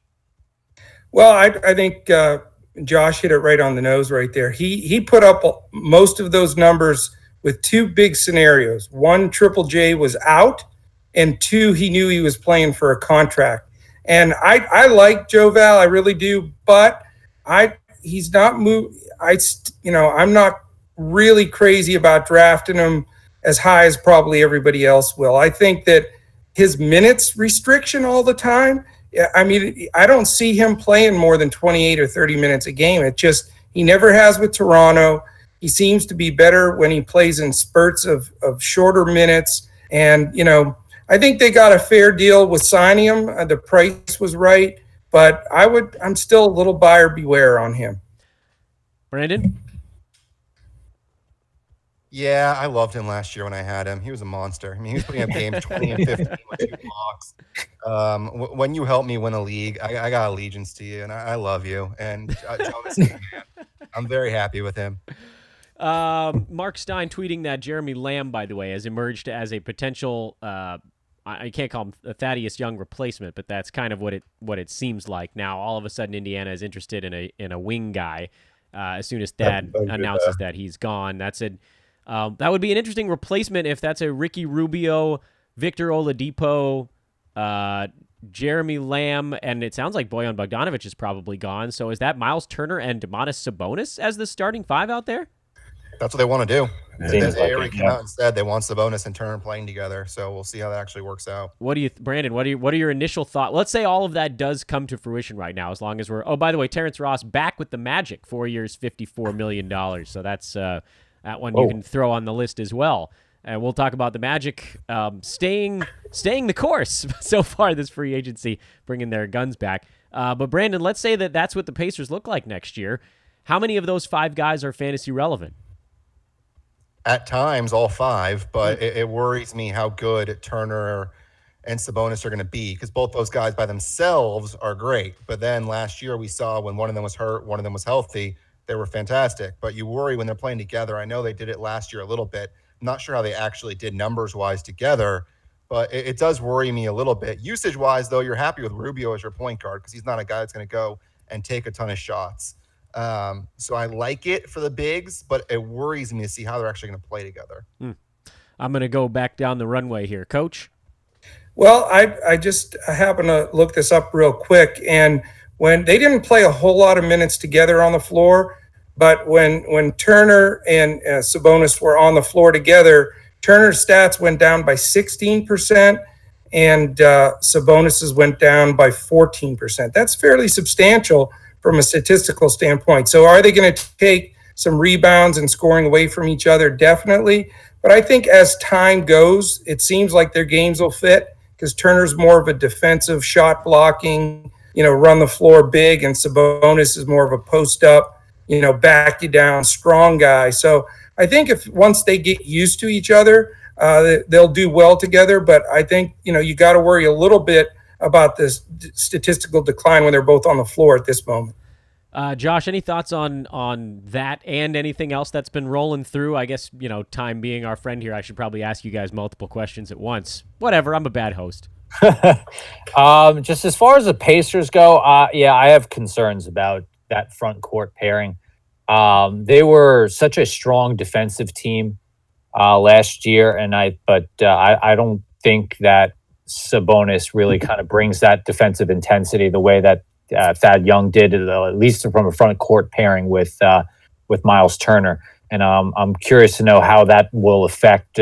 Well, I think Josh hit it right on the nose right there. He put up most of those numbers with two big scenarios. One, Triple J was out, and two, he knew he was playing for a contract. And I like Joe Val, I really do, but he's not moved. I'm not really crazy about drafting him as high as probably everybody else will. I think that his minutes restriction all the time, I mean, I don't see him playing more than 28 or 30 minutes a game. It just, he never has with Toronto. He seems to be better when he plays in spurts of shorter minutes. And, I think they got a fair deal with signing him. The price was right, but I'm still a little buyer beware on him. Brandon? Yeah, I loved him last year when I had him. He was a monster. I mean, he was putting up games 20 and 15 with 2 blocks. When you helped me win a league, I got allegiance to you, and I love you. And Jonas, man, I'm very happy with him. Mark Stein tweeting that Jeremy Lamb, by the way, has emerged as a potential I can't call him a Thaddeus Young replacement, but that's kind of what it seems like. Now, all of a sudden, Indiana is interested in a wing guy as soon as Thad announces that he's gone. That would be an interesting replacement if that's a Ricky Rubio, Victor Oladipo, Jeremy Lamb, and it sounds like Bojan Bogdanovic is probably gone. So is that Miles Turner and Domantas Sabonis as the starting 5 out there? That's what they want to do. They already it, came out and said they want Sabonis and Turner playing together. So we'll see how that actually works out. What do you, Brandon? What are your initial thoughts? Let's say all of that does come to fruition right now, as long as we're. Oh, by the way, Terrence Ross back with the Magic, 4 years, $54 million. So that's that one you can throw on the list as well. And we'll talk about the Magic staying the course so far this free agency, bringing their guns back. But Brandon, let's say that's what the Pacers look like next year. How many of those 5 guys are fantasy relevant? At times, all 5, but it worries me how good Turner and Sabonis are going to be, because both those guys by themselves are great. But then last year we saw when one of them was hurt, one of them was healthy, they were fantastic. But you worry when they're playing together. I know they did it last year a little bit, not sure how they actually did numbers-wise together, but it does worry me a little bit. Usage-wise, though, you're happy with Rubio as your point guard because he's not a guy that's going to go and take a ton of shots. So I like it for the bigs, but it worries me to see how they're actually going to play together. I'm going to go back down the runway here. Coach? Well, I just happened to look this up real quick, and when they didn't play a whole lot of minutes together on the floor, but when Turner and Sabonis were on the floor together, Turner's stats went down by 16%, and Sabonis's went down by 14%. That's fairly substantial from a statistical standpoint. So are they going to take some rebounds and scoring away from each other? Definitely. But I think as time goes, it seems like their games will fit because Turner's more of a defensive shot blocking, run the floor big, and Sabonis is more of a post up, back you down, strong guy. So I think if once they get used to each other, they'll do well together. But I think, you got to worry a little bit about this statistical decline when they're both on the floor at this moment. Josh, any thoughts on that and anything else that's been rolling through? I guess, time being our friend here, I should probably ask you guys multiple questions at once. Whatever, I'm a bad host. Just as far as the Pacers go, I have concerns about that front court pairing. They were such a strong defensive team last year, but I don't think that Sabonis really kind of brings that defensive intensity the way that Thad Young did, at least from a front court pairing with Miles Turner. And I'm curious to know how that will affect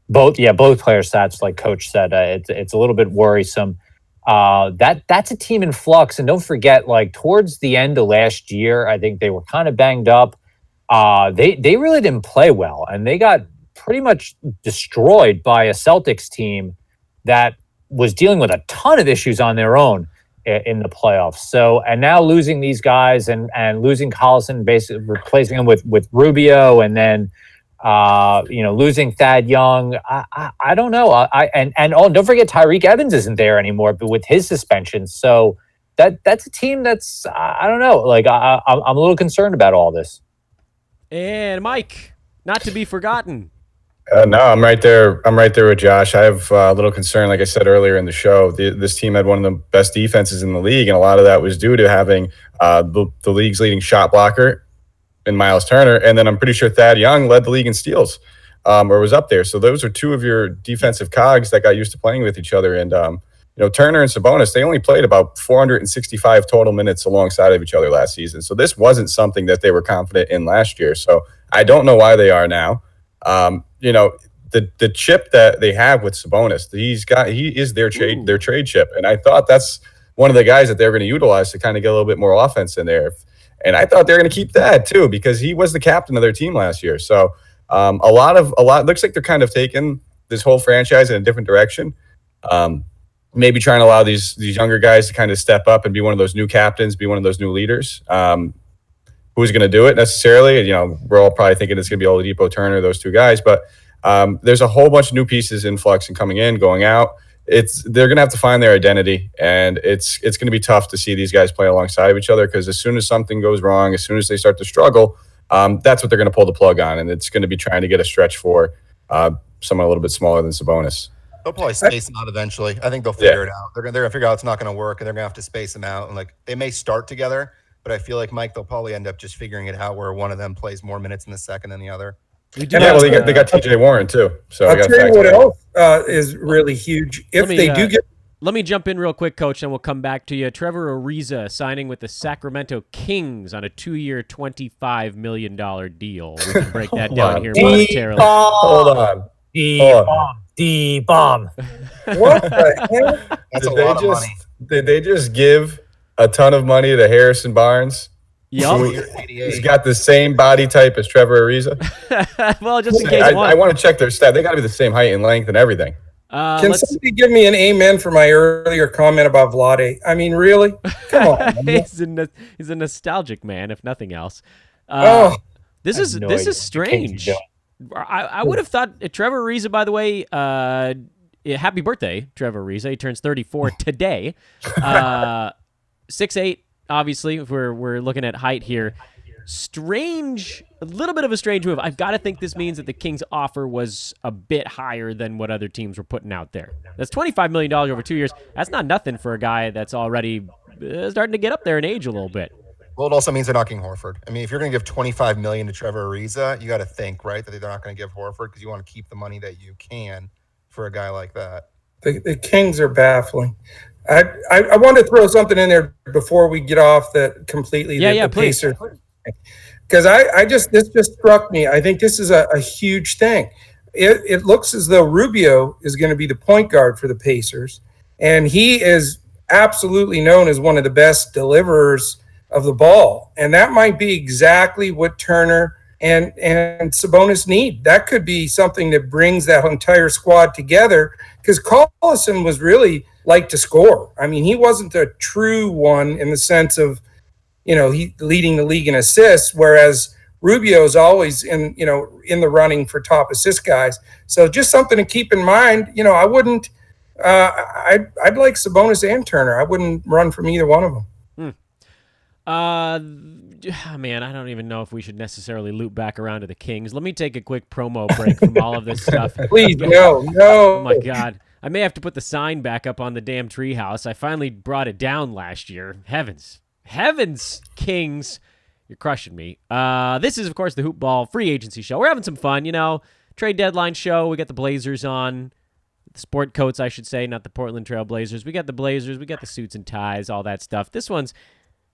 both players' stats. Like Coach said, it's a little bit worrisome. That's a team in flux. And don't forget, like towards the end of last year, I think they were kind of banged up. They really didn't play well, and they got pretty much destroyed by a Celtics team that was dealing with a ton of issues on their own in the playoffs. So, and now losing these guys and losing Collison, basically replacing him with Rubio, and then losing Thad Young. I don't know. And don't forget Tyreek Evans isn't there anymore, but with his suspension. So that's a team that's I don't know. Like I'm a little concerned about all this. And Mike, not to be forgotten. No, I'm right there. I'm right there with Josh. I have a little concern. Like I said earlier in the show, this team had one of the best defenses in the league, and a lot of that was due to having the league's leading shot blocker in Miles Turner, and then I'm pretty sure Thad Young led the league in steals, or was up there. So those are two of your defensive cogs that got used to playing with each other. And Turner and Sabonis, they only played about 465 total minutes alongside of each other last season. So this wasn't something that they were confident in last year. So I don't know why they are now. The chip that they have with Sabonis, he is their trade chip, and I thought that's one of the guys that they're going to utilize to kind of get a little bit more offense in there. And I thought they're going to keep that too because he was the captain of their team last year. So a lot looks like they're kind of taking this whole franchise in a different direction. Maybe trying to allow these younger guys to kind of step up and be one of those new captains, be one of those new leaders. Who's going to do it necessarily? We're all probably thinking it's going to be Oladipo, Turner, those two guys, but there's a whole bunch of new pieces in flux and coming in, going out. They're going to have to find their identity, and it's going to be tough to see these guys play alongside of each other because as soon as something goes wrong, as soon as they start to struggle, that's what they're going to pull the plug on, and it's going to be trying to get a stretch for someone a little bit smaller than Sabonis. They'll probably space them out eventually. I think they'll figure it out. They're gonna figure out it's not going to work, and they're going to have to space them out. And like they may start together, but I feel like Mike, they'll probably end up just figuring it out where one of them plays more minutes in the second than the other. They got TJ Warren too. So I'll tell you what else is really huge. If they do get, let me jump in real quick, Coach, and we'll come back to you. Trevor Ariza signing with the Sacramento Kings on a 2-year, $25 million deal. We can break that down here momentarily. Hold on. D-bomb. What the heck? That's a lot of money. Did they just give a ton of money to Harrison Barnes? Yep. He's got the same body type as Trevor Ariza. Well, just in case. I want to check their stat. They got to be the same height and length and everything. Can somebody give me an amen for my earlier comment about Vlade? I mean, really? Come on. He's a nostalgic man, if nothing else. This is strange. I would have thought Trevor Ariza, by the way, happy birthday, Trevor Ariza. He turns 34 today. 6'8", obviously, if we're looking at height here. a little bit of a strange move. I've got to think this means that the Kings' offer was a bit higher than what other teams were putting out there. That's $25 million over 2 years. That's not nothing for a guy that's already starting to get up there in age a little bit. Well, it also means they're not getting Horford. I mean, if you're going to give $25 million to Trevor Ariza, you got to think, right, that they're not going to give Horford because you want to keep the money that you can for a guy like that. The Kings are baffling. I want to throw something in there before we get off the Pacers. Because this just struck me. I think this is a huge thing. It looks as though Rubio is going to be the point guard for the Pacers, and he is absolutely known as one of the best deliverers of the ball, and that might be exactly what Turner and Sabonis need. That could be something that brings that entire squad together, because Collison was really like to score. I mean, he wasn't a true one in the sense of, he leading the league in assists, whereas Rubio's always in the running for top assist guys. So just something to keep in mind. I wouldn't I'd like Sabonis and Turner. I wouldn't run from either one of them. Man, I don't even know if we should necessarily loop back around to the Kings. Let me take a quick promo break from all of this stuff. Please, no. Oh, my God. I may have to put the sign back up on the damn treehouse. I finally brought it down last year. Heavens, Kings. You're crushing me. This is, of course, the Hoop Ball free agency show. We're having some fun, trade deadline show. We got the Blazers on. The sport coats, I should say, not the Portland Trail Blazers. We got the Blazers. We got the suits and ties, all that stuff. This one's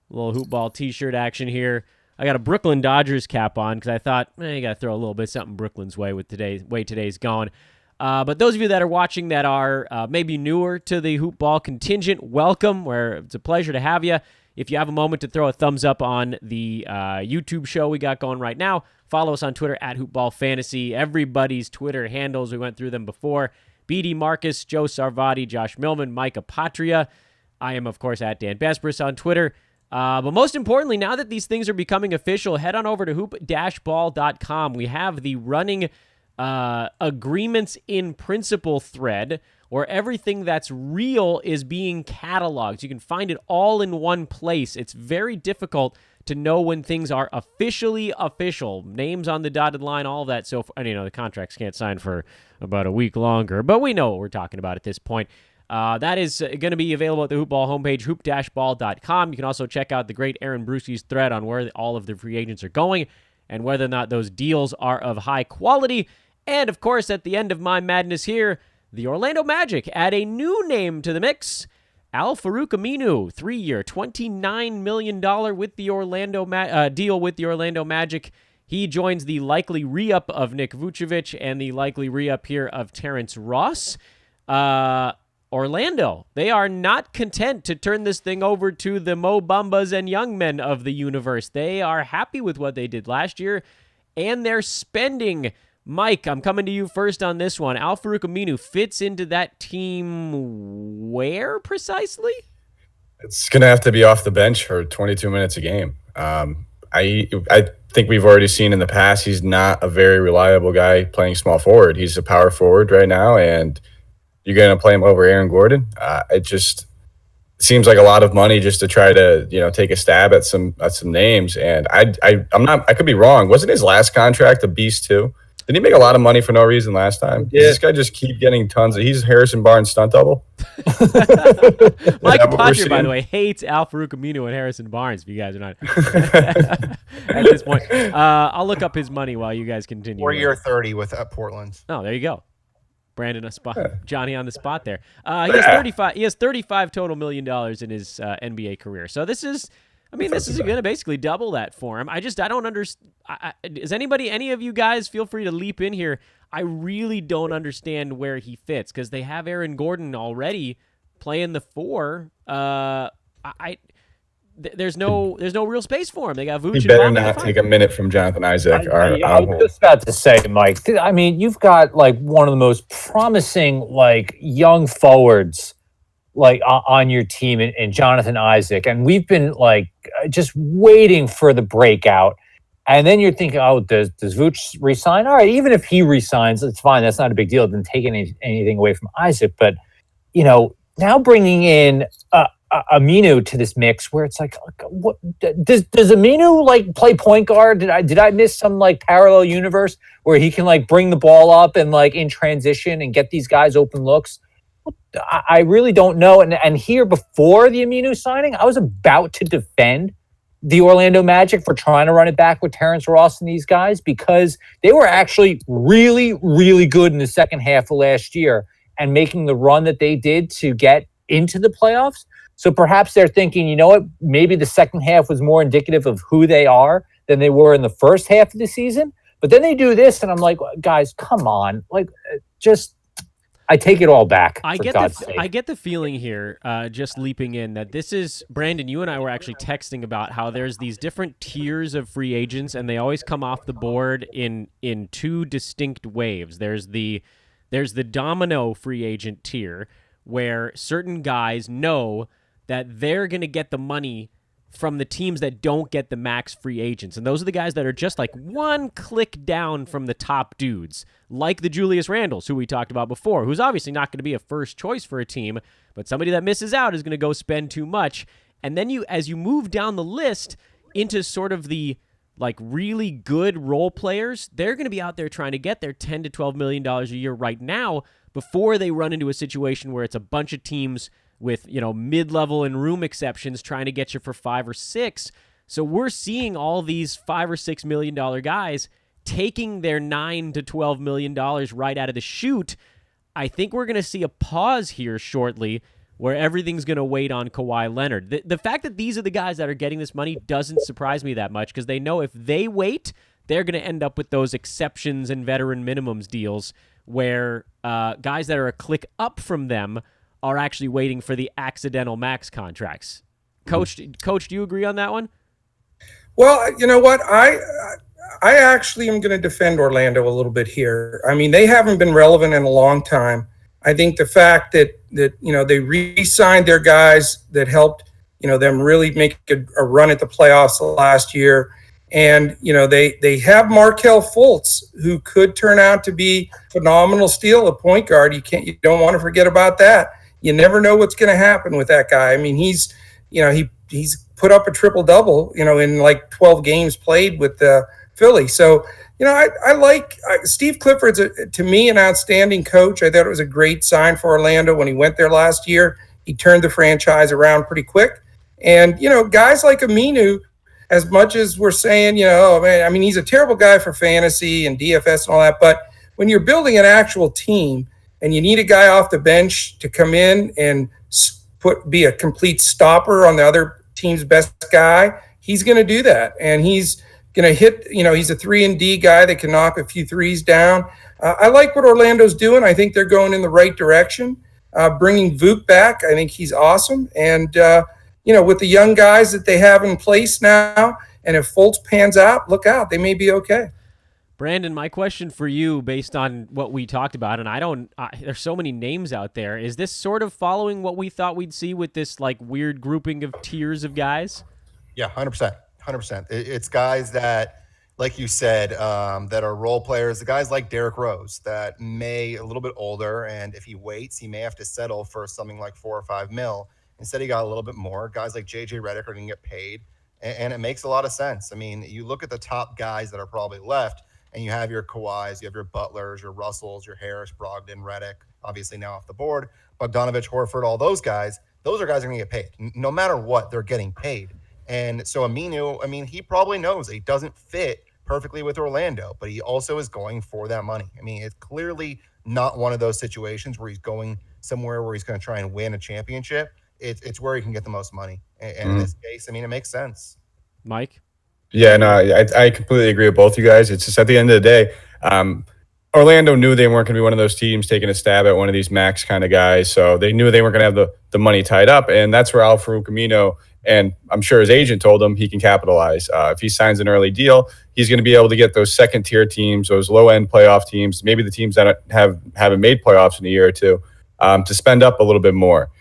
a little Hoop Ball t-shirt action here. I got a Brooklyn Dodgers cap on because I thought, you got to throw a little bit something Brooklyn's way with today's going. But those of you that are watching that are maybe newer to the Hoop Ball contingent, welcome. It's a pleasure to have you. If you have a moment to throw a thumbs up on the YouTube show we got going right now, follow us on Twitter at HoopBallFantasy. Everybody's Twitter handles, we went through them before. BD Marcus, Joe Sarvati, Josh Millman, Mike Apatria. I am, of course, at Dan Besbris on Twitter. But most importantly, now that these things are becoming official, head on over to hoop-ball.com. We have the running agreements in principle thread where everything that's real is being cataloged. You can find it all in one place. It's very difficult to know when things are officially official. Names on the dotted line, all of that. So, the contracts can't sign for about a week longer, but we know what we're talking about at this point. That is going to be available at the Hoop Ball homepage, hoop-ball.com. You can also check out the great Aaron Brucey's thread on where all of the free agents are going and whether or not those deals are of high quality. And, of course, at the end of my madness here, the Orlando Magic add a new name to the mix. Al-Farouq Aminu, 3-year, $29 million with the Orlando deal with the Orlando Magic. He joins the likely re-up of Nick Vucevic and the likely re-up here of Terrence Ross. Orlando, they are not content to turn this thing over to the Mo Bambas and young men of the universe. They are happy with what they did last year, and they're spending. Mike, I'm coming to you first on this one. Al-Farouq Aminu fits into that team where precisely? It's going to have to be off the bench for 22 minutes a game. I think we've already seen in the past he's not a very reliable guy playing small forward. He's a power forward right now, and you're going to play him over Aaron Gordon. It just seems like a lot of money just to try to take a stab at some names. And I could be wrong. Wasn't his last contract a beast too? Did he make a lot of money for no reason last time? Does this guy just keep getting tons of? He's Harrison Barnes stunt double. Mike Apatria, by the way, hates Al-Farouq Aminu and Harrison Barnes. If you guys are not at this point, I'll look up his money while you guys continue. 4-year 30 with Portland. Oh, there you go. Brandon, Johnny on the spot there. He has 35 total $1 million in his NBA career. So this is going to basically double that for him. I don't understand. Does any of you guys feel free to leap in here? I really don't understand where he fits because they have Aaron Gordon already playing the 4. There's no real space for him. They got Vooch. He better not take a minute from Jonathan Isaac. I was just about to say, Mike. I mean, you've got one of the most promising young forwards on your team in Jonathan Isaac, and we've been just waiting for the breakout. And then you're thinking, oh, does Vooch resign? All right, even if he resigns, it's fine. That's not a big deal. It doesn't take anything away from Isaac. But now bringing in Aminu to this mix where it's like, what does Aminu like play point guard? Did I miss some like parallel universe where he can like bring the ball up and like in transition and get these guys open looks? I really don't know. And here before the Aminu signing, I was about to defend the Orlando Magic for trying to run it back with Terrence Ross and these guys because they were actually really, really good in the second half of last year and making the run that they did to get into the playoffs. So perhaps they're thinking, you know what, maybe the second half was more indicative of who they are than they were in the first half of the season. But then they do this, and I'm like, guys, come on. Like, just I take it all back. I get the feeling here, just leaping in, that this is, Brandon, you and I were actually texting about how there's these different tiers of free agents, and they always come off the board in two distinct waves. There's the domino free agent tier, where certain guys know that they're going to get the money from the teams that don't get the max free agents. And those are the guys that are just like one click down from the top dudes, like the Julius Randles, who we talked about before, who's obviously not going to be a first choice for a team, but somebody that misses out is going to go spend too much. And then as you move down the list into sort of the like really good role players, they're going to be out there trying to get their $10 to $12 million a year right now before they run into a situation where it's a bunch of teams with, mid-level and room exceptions trying to get you for 5 or 6. So we're seeing all these $5 or $6 million guys taking their $9 to $12 million right out of the chute. I think we're going to see a pause here shortly where everything's going to wait on Kawhi Leonard. The fact that these are the guys that are getting this money doesn't surprise me that much because they know if they wait, they're going to end up with those exceptions and veteran minimums deals where guys that are a click up from them are actually waiting for the accidental max contracts. Coach, do you agree on that one? Well, you know what? I actually am going to defend Orlando a little bit here. I mean, they haven't been relevant in a long time. I think the fact that they re-signed their guys that helped them really make a run at the playoffs last year, and they have Markelle Fultz, who could turn out to be phenomenal steal at point guard. You don't want to forget about that. You never know what's going to happen with that guy. I mean, he's put up a triple-double, in like 12 games played with Philly. So, I like Steve Clifford's, to me, an outstanding coach. I thought it was a great sign for Orlando when he went there last year. He turned the franchise around pretty quick. And, guys like Aminu, as much as we're saying, oh, man, I mean, he's a terrible guy for fantasy and DFS and all that. But when you're building an actual team, and you need a guy off the bench to come in and be a complete stopper on the other team's best guy, he's going to do that. And he's going to hit, he's a 3-and-D guy that can knock a few threes down. I like what Orlando's doing. I think they're going in the right direction. Bringing Vuk back, I think he's awesome. And, with the young guys that they have in place now, and if Fultz pans out, look out, they may be okay. Brandon, my question for you, based on what we talked about, and there's so many names out there, is this sort of following what we thought we'd see with this like weird grouping of tiers of guys? Yeah, 100%. It's guys that, like you said, that are role players. The guys like Derrick Rose that may a little bit older, and if he waits, he may have to settle for something like $4 or $5 mil. Instead, he got a little bit more. Guys like JJ Redick are going to get paid, and it makes a lot of sense. I mean, you look at the top guys that are probably left, and you have your Kawhis, you have your Butlers, your Russells, your Harris, Brogdon, Redick, obviously now off the board, Bogdanovich, Horford, all those guys. Those are guys that are going to get paid. No matter what, they're getting paid. And so Aminu, I mean, he probably knows that he doesn't fit perfectly with Orlando, but he also is going for that money. I mean, it's clearly not one of those situations where he's going somewhere where he's going to try and win a championship. It's where he can get the most money. And in this case, I mean, it makes sense. Mike? Yeah, no, I completely agree with both you guys. It's just at the end of the day, Orlando knew they weren't going to be one of those teams taking a stab at one of these max kind of guys. So they knew they weren't going to have the money tied up. And that's where Al-Farouq Aminu, and I'm sure his agent told him he can capitalize. If he signs an early deal, he's going to be able to get those second-tier teams, those low-end playoff teams, maybe the teams that haven't made playoffs in a year or two, to spend up a little bit more.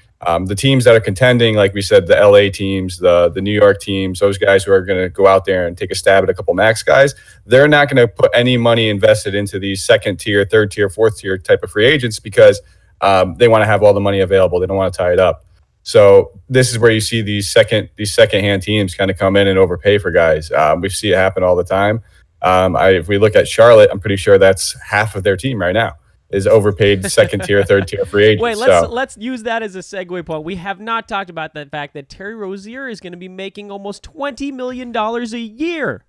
The teams that are contending, like we said, the LA teams, the New York teams, those guys who are going to go out there and take a stab at a couple max guys, they're not going to put any money invested into these second tier, third tier, fourth tier type of free agents because they want to have all the money available. They don't want to tie it up. So this is where you see these second-hand teams kind of come in and overpay for guys. We see it happen all the time. If we look at Charlotte, I'm pretty sure that's half of their team right now is overpaid second tier, third tier free agents. Wait, let's use that as a segue point. We have not talked about the fact that Terry Rozier is going to be making almost $20 million a year.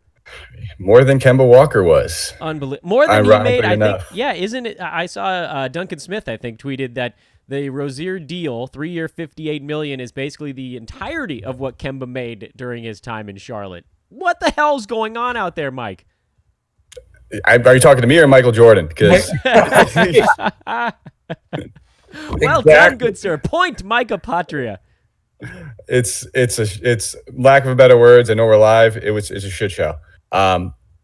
More than Kemba Walker was. Unbelievable. More than he made, I think. enough. Yeah, isn't it? I saw Duncan Smith, I think, tweeted that the Rozier deal, 3-year, $58 million, is basically the entirety of what Kemba made during his time in Charlotte. What the hell's going on out there, Mike? Are you talking to me or Michael Jordan? Because Well done, good sir. Point, Micah Patria. it's lack of better words. I know we're live. It's a shit show.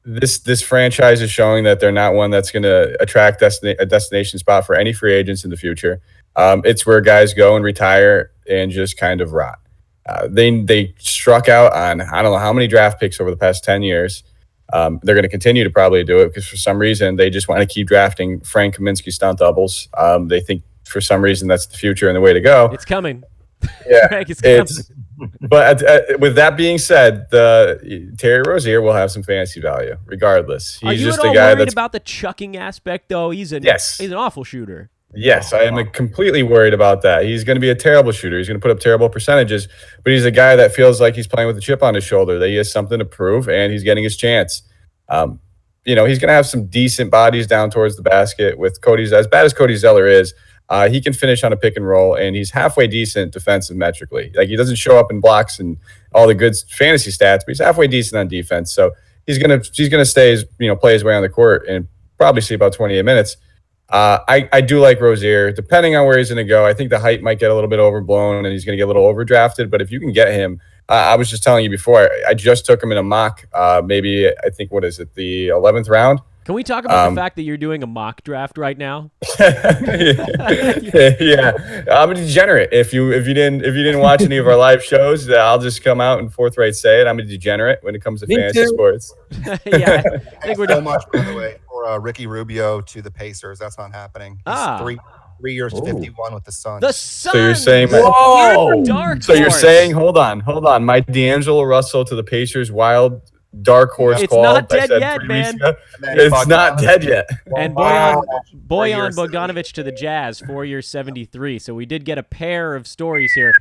This franchise is showing that they're not one that's going to attract a destination spot for any free agents in the future. It's where guys go and retire and just kind of rot. They struck out on I don't know how many draft picks over the past 10 years. They're going to continue to probably do it because for some reason they just want to keep drafting Frank Kaminsky stunt doubles. They think for some reason that's the future and the way to go. It's coming. Yeah, Frank is coming. But with that being said, Terry Rozier will have some fantasy value regardless. Are He's you just at all a guy worried that's about the chucking aspect, though? He's an awful shooter. Yes, I am completely worried about that. He's going to be a terrible shooter. He's going to put up terrible percentages, but he's a guy that feels like he's playing with a chip on his shoulder, that he has something to prove, and he's getting his chance. He's going to have some decent bodies down towards the basket with Cody's. As bad as Cody Zeller is, he can finish on a pick and roll, and he's halfway decent defensive metrically. Like, he doesn't show up in blocks and all the good fantasy stats, but he's halfway decent on defense. So he's going to stay play his way on the court and probably see about 28 minutes. I do like Rozier. Depending on where he's going to go, I think the hype might get a little bit overblown and he's going to get a little overdrafted. But if you can get him, I was just telling you before, I just took him in a mock, maybe I think, what is it, the 11th round? Can we talk about the fact that you're doing a mock draft right now? Yeah, I'm a degenerate. If you didn't watch any of our live shows, I'll just come out and forthright say it. I'm a degenerate when it comes to fantasy sports. Yeah, I think we're so done. much, by the way, for Ricky Rubio to the Pacers. That's not happening. He's three years, 51 with the Suns. The Suns. So you're saying, dark so you're horse. saying, hold on, my D'Angelo Russell to the Pacers, wild dark horse It's call. not I dead said yet, 3 man. weeks ago. then It's not dead yet. And Wow. Bojan Bogdanovic to the Jazz, 4 years, 73. So we did get a pair of stories here.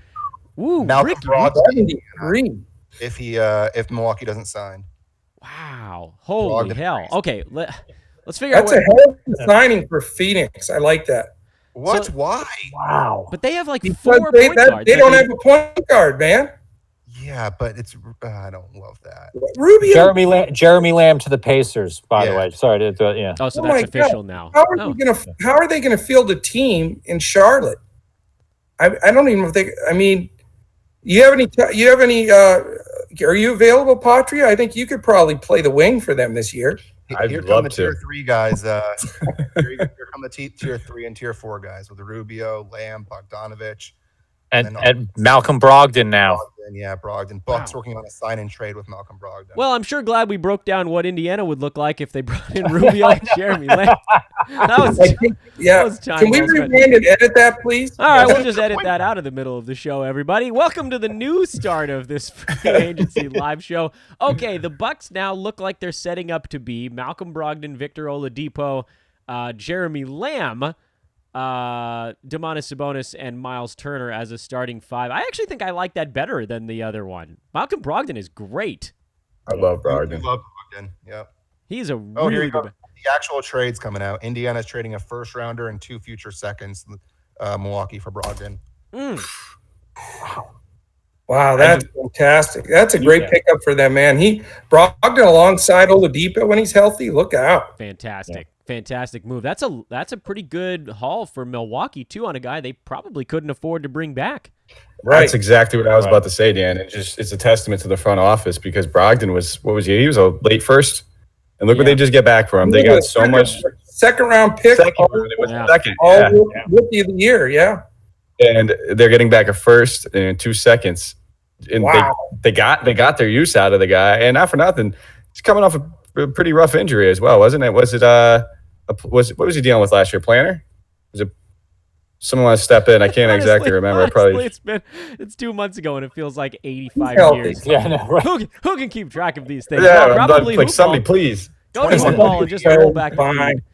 Ooh, Malcolm Ricky. Brogdon, 73. if Milwaukee doesn't sign. Wow. Holy Brogdon. hell. Okay, let's figure out That's a what. hell of a signing for Phoenix. I like that. What? So- Why? Wow. But they have like Because four they point guards. don't have a point guard, man. Yeah, but it's I don't love that. Rubio. Jeremy Lamb to the Pacers, by the Yeah. way. Sorry to yeah. Oh, so Oh that's my official now. How are Oh. they gonna? How are they gonna field a team in Charlotte? I don't even think. I mean, you have any? Are you available, Patria? I think you could probably play the wing for them this year. I'd Here come love the to. tier 3 guys. Here come the tier 3 and tier 4 guys with Rubio, Lamb, Bogdanovic, And Malcolm Brogdon now. Brogdon. Yeah, Brogdon. Bucks working on a sign and trade with Malcolm Brogdon. Well, I'm sure glad we broke down what Indiana would look like if they brought in Rubio and Jeremy Lamb. That was Yeah. was time Can we well spent. rewind and edit that, please? all right. We'll just edit that out of the middle of the show, everybody. Welcome to the new start of this free agency live show. Okay, the Bucks now look like they're setting up to be Malcolm Brogdon, Victor Oladipo, Jeremy Lamb, Domantas Sabonis, and Miles Turner as a starting five. I actually think I like that better than the other one. Malcolm Brogdon is great. I love I Brogdon. love Brogdon. Yep. He's a Oh, here really you go. good. The actual trade's coming out. Indiana's trading a first rounder and 2 future seconds. Milwaukee for Brogdon. Wow, that's fantastic. That's a great pickup for them, man. Brogdon alongside Oladipo when he's healthy. Look out. Fantastic move. That's a pretty good haul for Milwaukee too on a guy they probably couldn't afford to bring back. Right. That's exactly what I was about to say, Dan. It's a testament to the front office because Brogdon was he was a late first, and look what they just get back for him. They got so much second round pick. second. It was second, Rookie of the year. Yeah. and they're getting back a first in 2 seconds, and Wow. they got their use out of the guy, and not for nothing, he's coming off a pretty rough injury as well, wasn't it? What was he dealing with last year? Plantar? Was it Someone wants to step in. I can't Honestly, exactly remember. Probably. It's 2 months ago, and it feels like 85 Healthy. years. Yeah, no, right. Who can keep track of these things? Yeah, Well, I'm probably like hoopball. somebody, please. Go to 21 hoopball and just roll back the Fine. feed.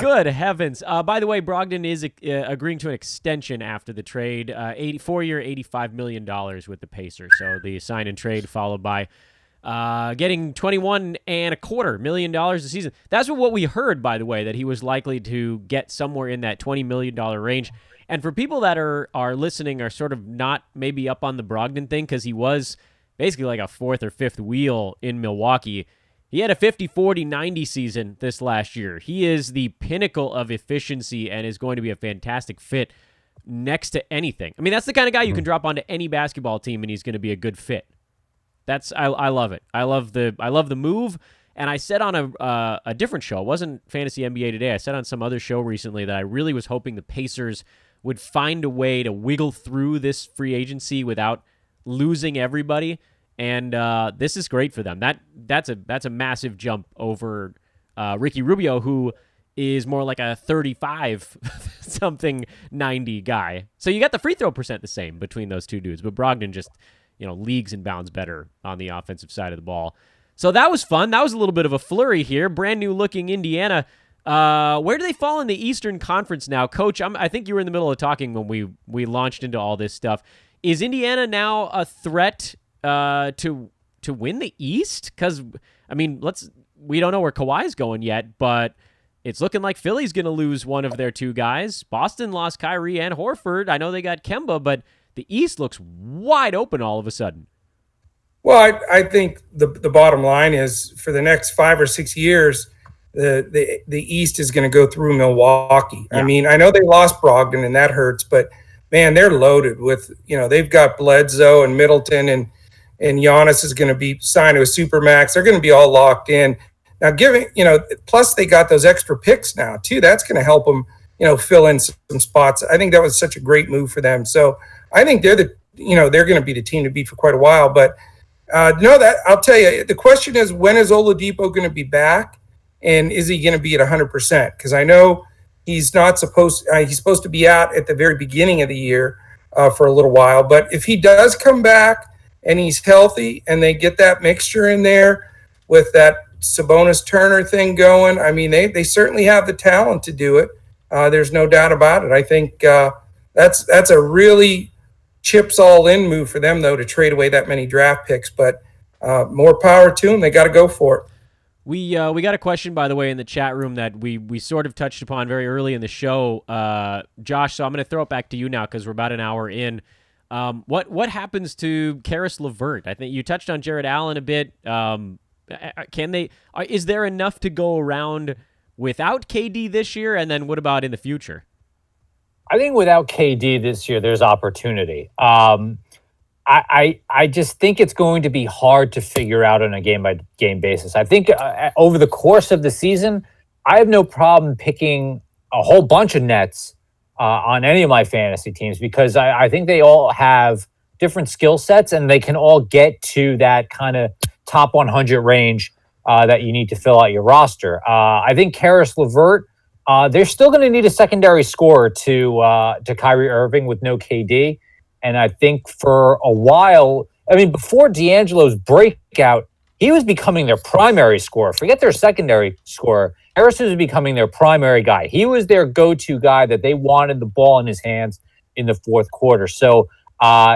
Good heavens. By the way, Brogdon is agreeing to an extension after the trade, 4-year, $85 million with the Pacers. So the sign and trade followed by getting $21.25 million a season. That's what we heard, by the way, that he was likely to get somewhere in that $20 million range. And for people that are listening are sort of not maybe up on the Brogdon thing because he was basically like a fourth or fifth wheel in Milwaukee. He had a 50-40-90 season this last year. He is the pinnacle of efficiency and is going to be a fantastic fit next to anything. I mean, that's the kind of guy you can drop onto any basketball team and he's going to be a good fit. I love it. I love the move. And I said on a different show, it wasn't Fantasy NBA Today. I said on some other show recently that I really was hoping the Pacers would find a way to wiggle through this free agency without losing everybody. And this is great for them. That's a massive jump over Ricky Rubio, who is more like a 35-something 90 guy. So you got the free throw percent the same between those two dudes, but Brogdon just leagues and bounds better on the offensive side of the ball. So that was fun. That was a little bit of a flurry here. Brand new looking Indiana. Where do they fall in the Eastern Conference now, Coach? I think you were in the middle of talking when we launched into all this stuff. Is Indiana now a threat to win the East? Because I mean, we don't know where Kawhi's going yet, but it's looking like Philly's going to lose one of their two guys. Boston lost Kyrie and Horford. I know they got Kemba, but the East looks wide open all of a sudden. Well, I think the bottom line is for the next 5 or 6 years, the East is going to go through Milwaukee. Yeah. I mean, I know they lost Brogdon and that hurts, but man, they're loaded with, they've got Bledsoe and Middleton and Giannis is going to be signed to a supermax. They're going to be all locked in. Now, plus they got those extra picks now too. That's going to help them, fill in some spots. I think that was such a great move for them. So I think they're going to be the team to beat for quite a while. But that I'll tell you, the question is, when is Oladipo going to be back, and is he going to be at 100%? Because I know he's not supposed. He's supposed to be out at the very beginning of the year for a little while. But if he does come back and he's healthy, and they get that mixture in there with that Sabonis Turner thing going, I mean, they certainly have the talent to do it. There's no doubt about it. I think that's a really chips all in move for them, though, to trade away that many draft picks. But more power to them. They got to go for it. We got a question, by the way, in the chat room that we sort of touched upon very early in the show, Josh. So I'm going to throw it back to you now because we're about an hour in. What happens to Karis LeVert? I think you touched on Jared Allen a bit. Is there enough to go around without KD this year? And then what about in the future? I think without KD this year, there's opportunity. I just think it's going to be hard to figure out on a game-by-game basis. I think over the course of the season, I have no problem picking a whole bunch of Nets on any of my fantasy teams because I think they all have different skill sets and they can all get to that kind of top 100 range that you need to fill out your roster. I think Karis LeVert, they're still going to need a secondary scorer to Kyrie Irving with no KD. And I think for a while, before D'Angelo's breakout, he was becoming their primary scorer. Forget their secondary scorer. Harris was becoming their primary guy. He was their go-to guy that they wanted the ball in his hands in the fourth quarter. So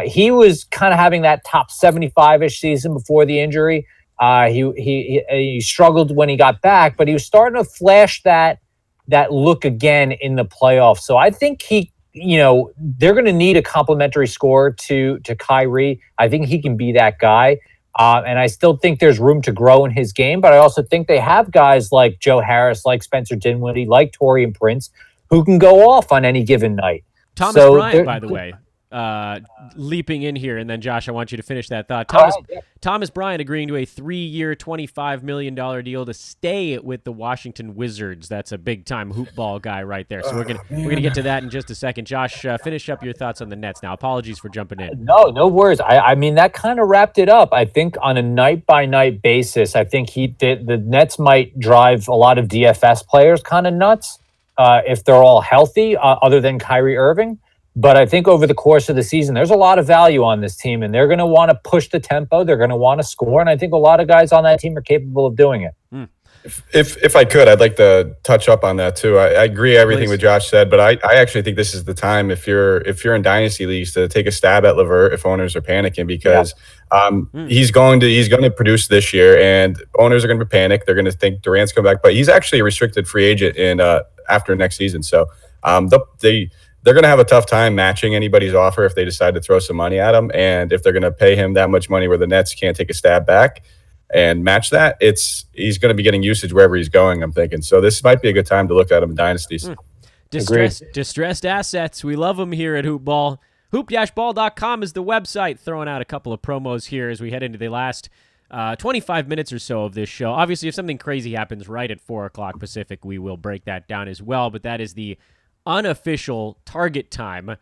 he was kind of having that top 75-ish season before the injury. He struggled when he got back, but he was starting to flash that look again in the playoffs. So I think they're going to need a complimentary scorer to Kyrie. I think he can be that guy. And I still think there's room to grow in his game, but I also think they have guys like Joe Harris, like Spencer Dinwiddie, like Taurean Prince, who can go off on any given night. Thomas Bryant, by the way, leaping in here, and then Josh, I want you to finish that thought. Thomas Bryant agreeing to a 3-year, $25 million deal to stay with the Washington Wizards. That's a big time hoop ball guy right there. So we're gonna get to that in just a second. Josh, finish up your thoughts on the Nets now. Apologies for jumping in. No worries. I mean that kind of wrapped it up. I think on a night by night basis, I think the Nets might drive a lot of DFS players kind of nuts. if they're all healthy, other than Kyrie Irving. But I think over the course of the season, there's a lot of value on this team, and they're going to want to push the tempo. They're going to want to score, and I think a lot of guys on that team are capable of doing it. If I could, I'd like to touch up on that too. I agree everything Please. with Josh said, but I actually think this is the time if you're in dynasty leagues to take a stab at LeVert if owners are panicking, because he's going to produce this year, and owners are going to panic. They're going to think Durant's come back, but he's actually a restricted free agent in after next season. So they're going to have a tough time matching anybody's offer if they decide to throw some money at him, and if they're going to pay him that much money where the Nets can't take a stab back and match that, he's going to be getting usage wherever he's going, I'm thinking. So this might be a good time to look at him in dynasties. Distressed assets. We love them here at Hoopball. Hoop-ball.com is the website. Throwing out a couple of promos here as we head into the last 25 minutes or so of this show. Obviously, if something crazy happens right at 4 o'clock Pacific, we will break that down as well. But that is the unofficial target time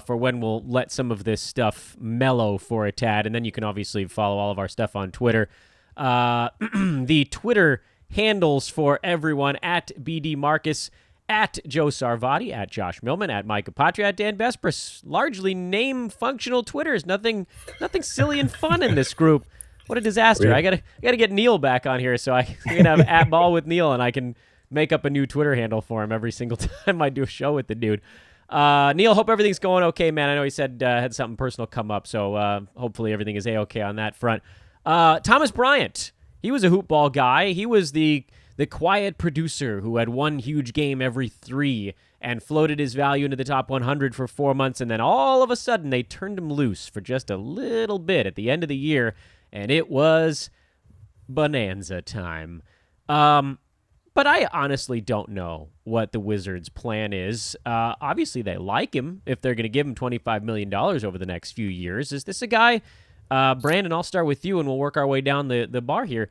for when we'll let some of this stuff mellow for a tad. And then you can obviously follow all of our stuff on Twitter. The Twitter handles for everyone at BD Marcus, at Joe Sarvati, at Josh Millman, at Micah Patria, at Dan Vespris. Largely name functional Twitters. Nothing silly and fun in this group. What a disaster. I gotta get Neil back on here so I can have at ball with Neil, and I can make up a new Twitter handle for him every single time I do a show with the dude. Neil, hope everything's going okay, man. I know he said had something personal come up, so hopefully everything is A-okay on that front. Thomas Bryant, he was a hoop ball guy. He was the quiet producer who had one huge game every 3 and floated his value into the top 100 for 4 months, and then all of a sudden they turned him loose for just a little bit at the end of the year, and it was bonanza time. But I honestly don't know what the Wizards' plan is. Obviously, they like him if they're going to give him $25 million over the next few years. Is this a guy, Brandon, I'll start with you, and we'll work our way down the bar here.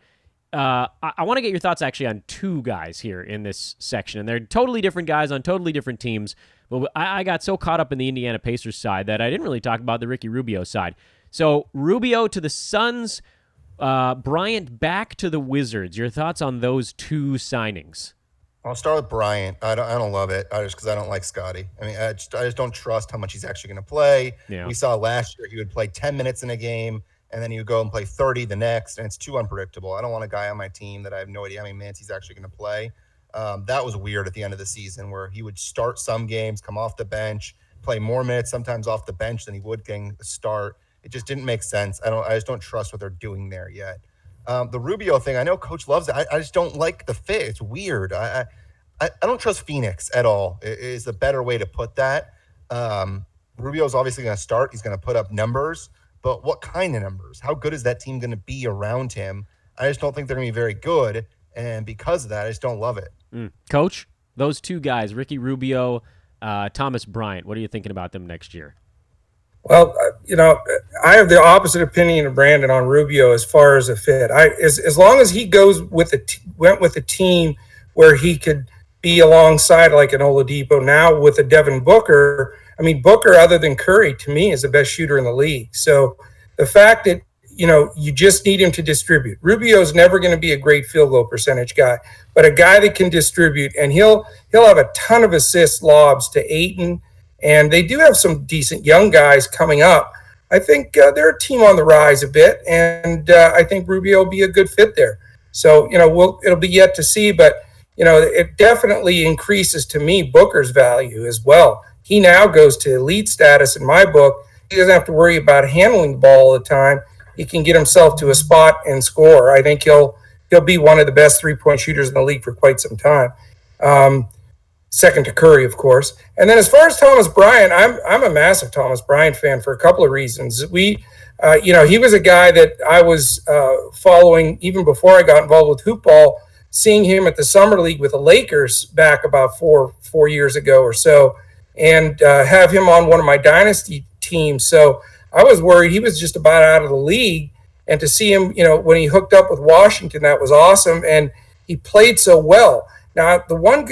I want to get your thoughts actually on 2 guys here in this section, and they're totally different guys on totally different teams. But I got so caught up in the Indiana Pacers side that I didn't really talk about the Ricky Rubio side. So Rubio to the Suns, Bryant back to the Wizards. Your thoughts on those 2 signings? I'll start with Bryant. I don't love it just because I don't like Scotty. I mean, I just don't trust how much he's actually going to play. Yeah. We saw last year he would play 10 minutes in a game, and then he would go and play 30 the next, and it's too unpredictable. I don't want a guy on my team that I have no idea how many minutes he's actually going to play. That was weird at the end of the season where he would start some games, come off the bench, play more minutes, sometimes off the bench than he would getting a start. It just didn't make sense. I just don't trust what they're doing there yet. The Rubio thing, I know Coach loves it. I just don't like the fit. It's weird. I don't trust Phoenix at all. Is the better way to put that. Rubio's obviously going to start. He's going to put up numbers, but what kind of numbers? How good is that team going to be around him? I just don't think they're going to be very good, and because of that, I just don't love it. Coach, those 2 guys, Ricky Rubio, Thomas Bryant, what are you thinking about them next year? Well, I have the opposite opinion of Brandon on Rubio as far as a fit. As long as he goes went with a team where he could be alongside like an Oladipo now with a Devin Booker. I mean, Booker, other than Curry, to me is the best shooter in the league. So the fact that you just need him to distribute. Rubio's never going to be a great field goal percentage guy, but a guy that can distribute, and he'll have a ton of assist lobs to Ayton. And they do have some decent young guys coming up. I think they're a team on the rise a bit, and I think Rubio will be a good fit there. So, it'll be yet to see, but, it definitely increases, to me, Booker's value as well. He now goes to elite status in my book. He doesn't have to worry about handling the ball all the time. He can get himself to a spot and score. I think he'll be one of the best 3-point shooters in the league for quite some time. Second to Curry, of course. And then as far as Thomas Bryant, I'm a massive Thomas Bryant fan for a couple of reasons. He was a guy that I was following even before I got involved with hoop ball, seeing him at the Summer League with the Lakers back about four years ago or so, and have him on one of my dynasty teams. So I was worried he was just about out of the league. And to see him, when he hooked up with Washington, that was awesome. And he played so well. Now,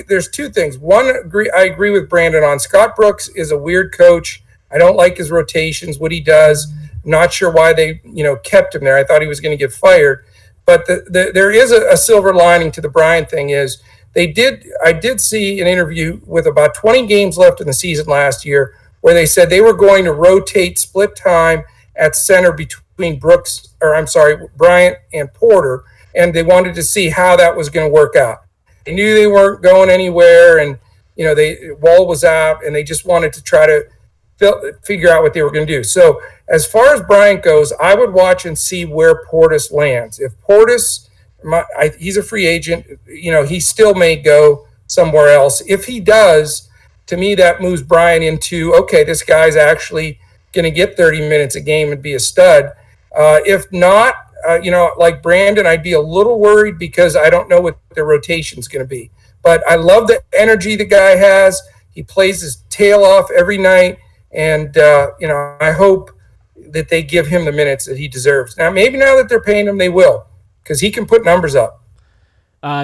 there's 2 things. One, I agree with Brandon on. Scott Brooks is a weird coach. I don't like his rotations, what he does. I'm not sure why they, kept him there. I thought he was going to get fired. But there is a silver lining to the Bryant thing is I did see an interview with about 20 games left in the season last year where they said they were going to rotate split time at center between Bryant and Porter, and they wanted to see how that was going to work out. They knew they weren't going anywhere, and Wall was out, and they just wanted to try to figure out what they were going to do. So as far as Bryant goes, I would watch and see where Portis lands. If Portis, he's a free agent, he still may go somewhere else. If he does, to me, that moves Bryant into, okay, this guy's actually going to get 30 minutes a game and be a stud. If not, like Brandon, I'd be a little worried because I don't know what the rotation's going to be. But I love the energy the guy has. He plays his tail off every night. And, I hope that they give him the minutes that he deserves. Now, maybe now that they're paying him, they will, because he can put numbers up.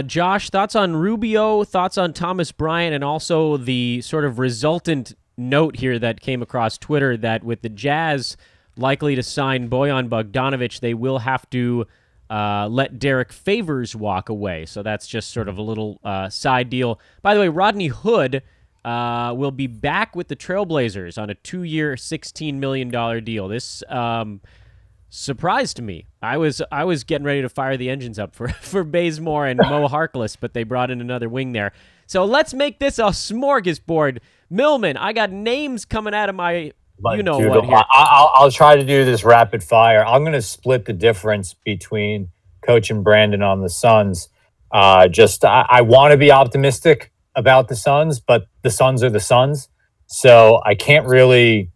Josh, thoughts on Rubio, thoughts on Thomas Bryant, and also the sort of resultant note here that came across Twitter that with the Jazz likely to sign Bojan Bogdanovic, they will have to let Derek Favors walk away. So that's just sort of a little side deal. By the way, Rodney Hood will be back with the Trailblazers on a 2-year, $16 million deal. This surprised me. I was getting ready to fire the engines up for Bazemore and Mo Harkless, but they brought in another wing there. So let's make this a smorgasbord. Millman, I got names coming out of my what here. I'll try to do this rapid fire. I'm going to split the difference between Coach and Brandon on the Suns. I want to be optimistic about the Suns, but the Suns are the Suns. So I can't really,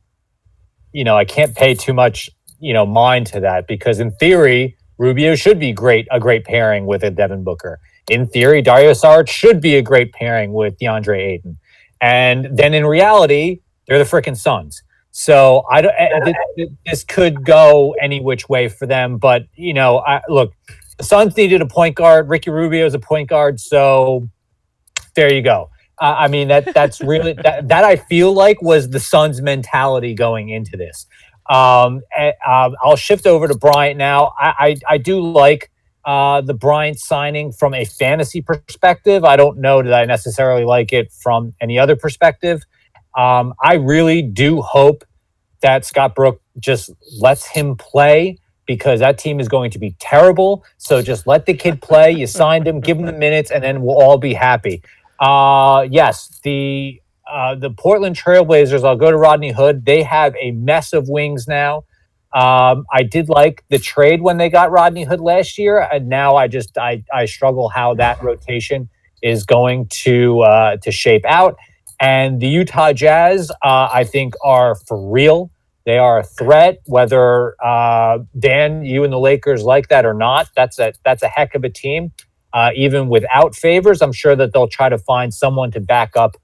I can't pay too much, mind to that, because in theory, Rubio should be a great pairing with a Devin Booker. In theory, Dario Saric should be a great pairing with DeAndre Ayton. And then in reality, they're the freaking Suns. So this could go any which way for them. But, look, the Suns needed a point guard. Ricky Rubio is a point guard. So there you go. That's really that I feel like was the Suns' mentality going into this. I'll shift over to Bryant now. I do like the Bryant signing from a fantasy perspective. I don't know that I necessarily like it from any other perspective. I really do hope that Scott Brooke just lets him play, because that team is going to be terrible. So just let the kid play. You signed him, give him the minutes, and then we'll all be happy. Yes, the Portland Trailblazers, I'll go to Rodney Hood. They have a mess of wings now. I did like the trade when they got Rodney Hood last year, and now I struggle how that rotation is going to shape out. And the Utah Jazz, I think, are for real. They are a threat, whether Dan, you and the Lakers like that or not. That's a heck of a team. Even without Favors, I'm sure that they'll try to find someone to back up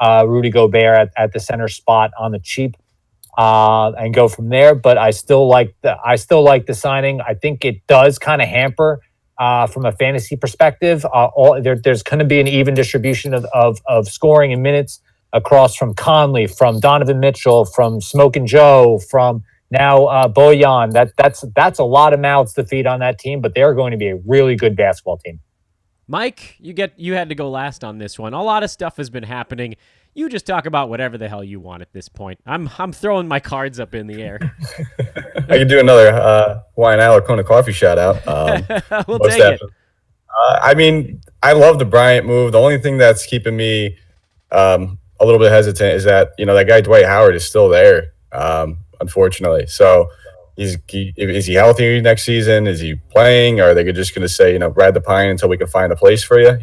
Rudy Gobert at the center spot on the cheap, and go from there. But I still like the signing. I think it does kind of hamper from a fantasy perspective. There's going to be an even distribution of scoring and minutes across from Conley, from Donovan Mitchell, from Smokin' Joe, from now Bojan. That's a lot of mouths to feed on that team, but they're going to be a really good basketball team. Mike, you had to go last on this one. A lot of stuff has been happening. You just talk about whatever the hell you want at this point. I'm throwing my cards up in the air. I could do another Wine Isle or Kona Coffee shout out. We'll take it. I love the Bryant move. The only thing that's keeping me a little bit hesitant is that that guy Dwight Howard is still there, unfortunately. So is he healthy next season? Is he playing? Or are they just going to say ride the pine until we can find a place for you?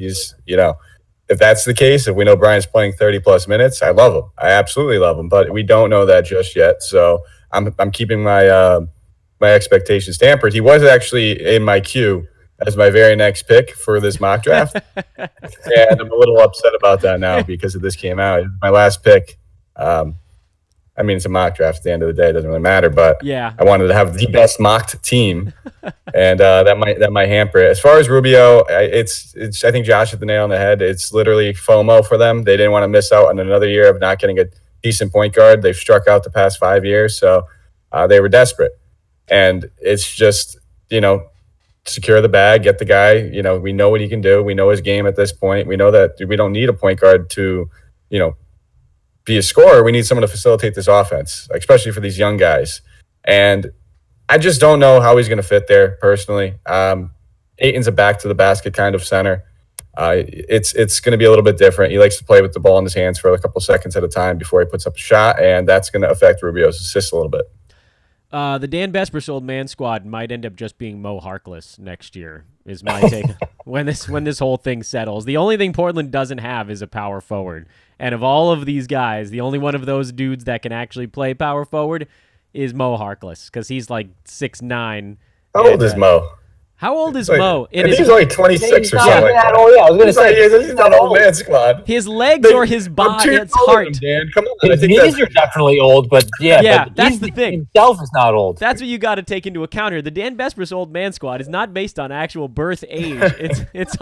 If that's the case, if we know Bryant's playing 30+ minutes, I love him. I absolutely love him, but we don't know that just yet. So I'm keeping my my expectations tempered. He was actually in my queue as my very next pick for this mock draft. And I'm a little upset about that now because this came out. My last pick. It's a mock draft at the end of the day. It doesn't really matter, but yeah, I wanted to have the best mocked team, and that might hamper it. As far as Rubio, it's I think Josh hit the nail on the head. It's literally FOMO for them. They didn't want to miss out on another year of not getting a decent point guard. They've struck out the past 5 years, so they were desperate. And it's just, secure the bag, get the guy. You know, we know what he can do. We know his game at this point. We know that we don't need a point guard to, you know, be a scorer. We need someone to facilitate this offense, especially for these young guys. And I just don't know how he's going to fit there personally. Ayton's a back to the basket kind of center. It's going to be a little bit different. He likes to play with the ball in his hands for a couple seconds at a time before he puts up a shot, and that's going to affect Rubio's assists a little bit. The Dan Besbris old man squad might end up just being Mo Harkless next year, is my take. when this whole thing settles, the only thing Portland doesn't have is a power forward, and of all of these guys, the only one of those dudes that can actually play power forward is Mo Harkless, because he's like 6'9". How old is Mo? How old is Like, Mo? I think he's like 26 or something. Yeah, I was going to say he's not old man squad. His legs or his body, his heart. Dan, come on. His knees are definitely old, but Yeah, but that's he the thing. Himself is not old. That's what you got to take into account here. The Dan Besbris old man squad is not based on actual birth age. It's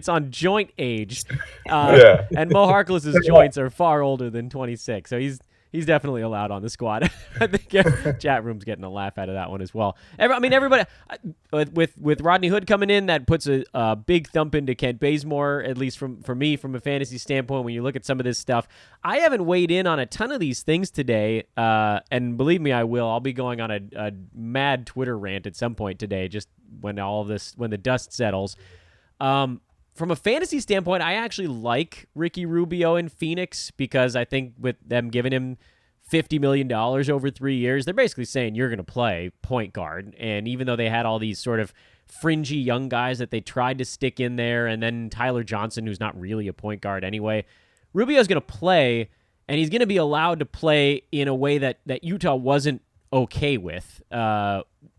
on joint age. And Mo Harkless's joints are far older than 26, so he's definitely allowed on the squad. I think chat room's getting a laugh out of that one as well. Everybody with Rodney Hood coming in, that puts a big thump into Kent Bazemore, at least for me, from a fantasy standpoint. When you look at some of this stuff, I haven't weighed in on a ton of these things today, and believe me, I will. I'll be going on a mad Twitter rant at some point today, just when the dust settles. From a fantasy standpoint, I actually like Ricky Rubio in Phoenix, because I think with them giving him $50 million over 3 years, they're basically saying you're going to play point guard. And even though they had all these sort of fringy young guys that they tried to stick in there, and then Tyler Johnson, who's not really a point guard anyway, Rubio's going to play, and he's going to be allowed to play in a way that Utah wasn't okay with,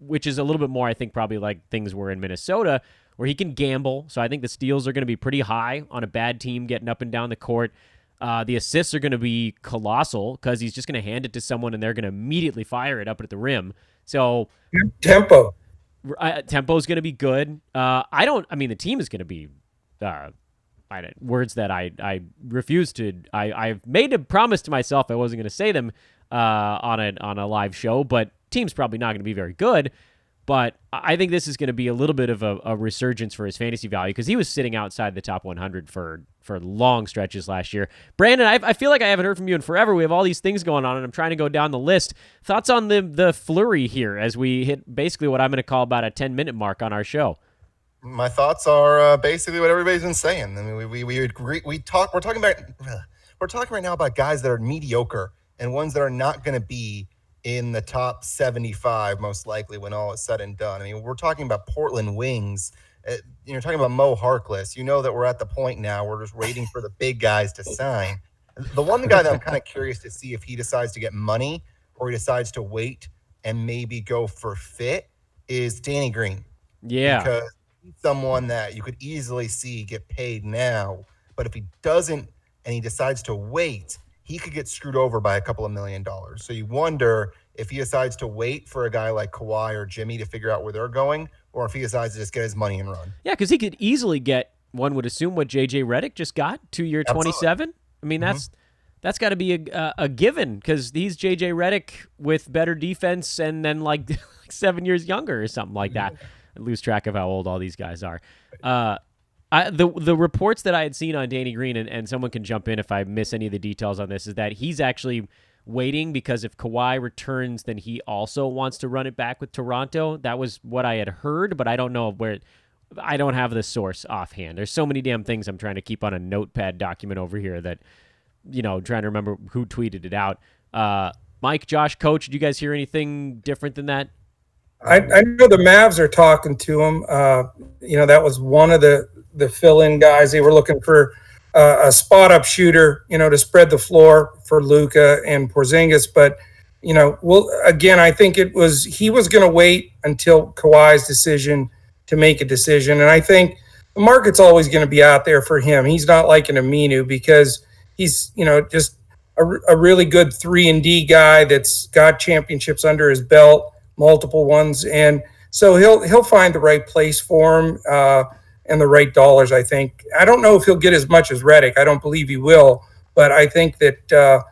which is a little bit more, I think, probably like things were in Minnesota, where he can gamble. So I think the steals are going to be pretty high on a bad team getting up and down the court. The assists are going to be colossal, because he's just going to hand it to someone and they're going to immediately fire it up at the rim. So Tempo is going to be good. The team is going to be words that I refuse to. I've made a promise to myself I wasn't going to say them on a live show, but team's probably not going to be very good. But I think this is going to be a little bit of a resurgence for his fantasy value, because he was sitting outside the top 100 for long stretches last year. Brandon, I feel like I haven't heard from you in forever. We have all these things going on, and I'm trying to go down the list. Thoughts on the flurry here as we hit basically what I'm going to call about a 10-minute mark on our show? My thoughts are basically what everybody's been saying. I mean, we agree. We're talking right now about guys that are mediocre and ones that are not going to be in the top 75, most likely, when all is said and done. I mean, we're talking about Portland wings. You're talking about Mo Harkless. You know that we're at the point now. We're just waiting for the big guys to sign. The one guy that I'm kind of curious to see if he decides to get money or he decides to wait and maybe go for fit is Danny Green. Yeah. Because he's someone that you could easily see get paid now. But if he doesn't and he decides to wait, he could get screwed over by a couple of $1 million. So you wonder if he decides to wait for a guy like Kawhi or Jimmy to figure out where they're going, or if he decides to just get his money and run. Yeah, because he could easily get, one would assume, what J.J. Redick just got, 2-year, 27. I mean, that's got to be a given, because he's J.J. Redick with better defense and then like 7 years younger or something like that. I lose track of how old all these guys are. The reports that I had seen on Danny Green, and someone can jump in if I miss any of the details on this, is that he's actually waiting because if Kawhi returns, then he also wants to run it back with Toronto. That was what I had heard, but I don't know where. I don't have the source offhand. There's so many damn things I'm trying to keep on a notepad document over here that, trying to remember who tweeted it out. Mike, Josh, Coach, did you guys hear anything different than that? I know the Mavs are talking to him. That was one of the fill-in guys. They were looking for a spot-up shooter, to spread the floor for Luka and Porzingis. But, I think he was going to wait until Kawhi's decision to make a decision. And I think the market's always going to be out there for him. He's not like an Aminu, because he's, just a really good 3-and-D guy that's got championships under his belt, multiple ones. And so he'll find the right place for him and the right dollars, I think. I don't know if he'll get as much as Redick. I don't believe he will. But I think that,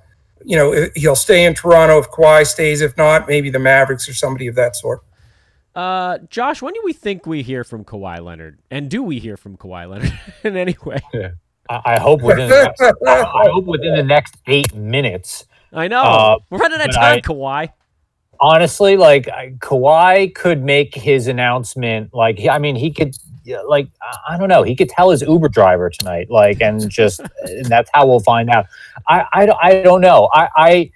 he'll stay in Toronto if Kawhi stays. If not, maybe the Mavericks or somebody of that sort. Josh, when do we think we hear from Kawhi Leonard? And do we hear from Kawhi Leonard in any way? Yeah. I hope within the next 8 minutes. I know. We're running out of time, Kawhi. Honestly, like Kawhi could make his announcement. Like, he could, like, I don't know. He could tell his Uber driver tonight, like, and and that's how we'll find out. I don't know. I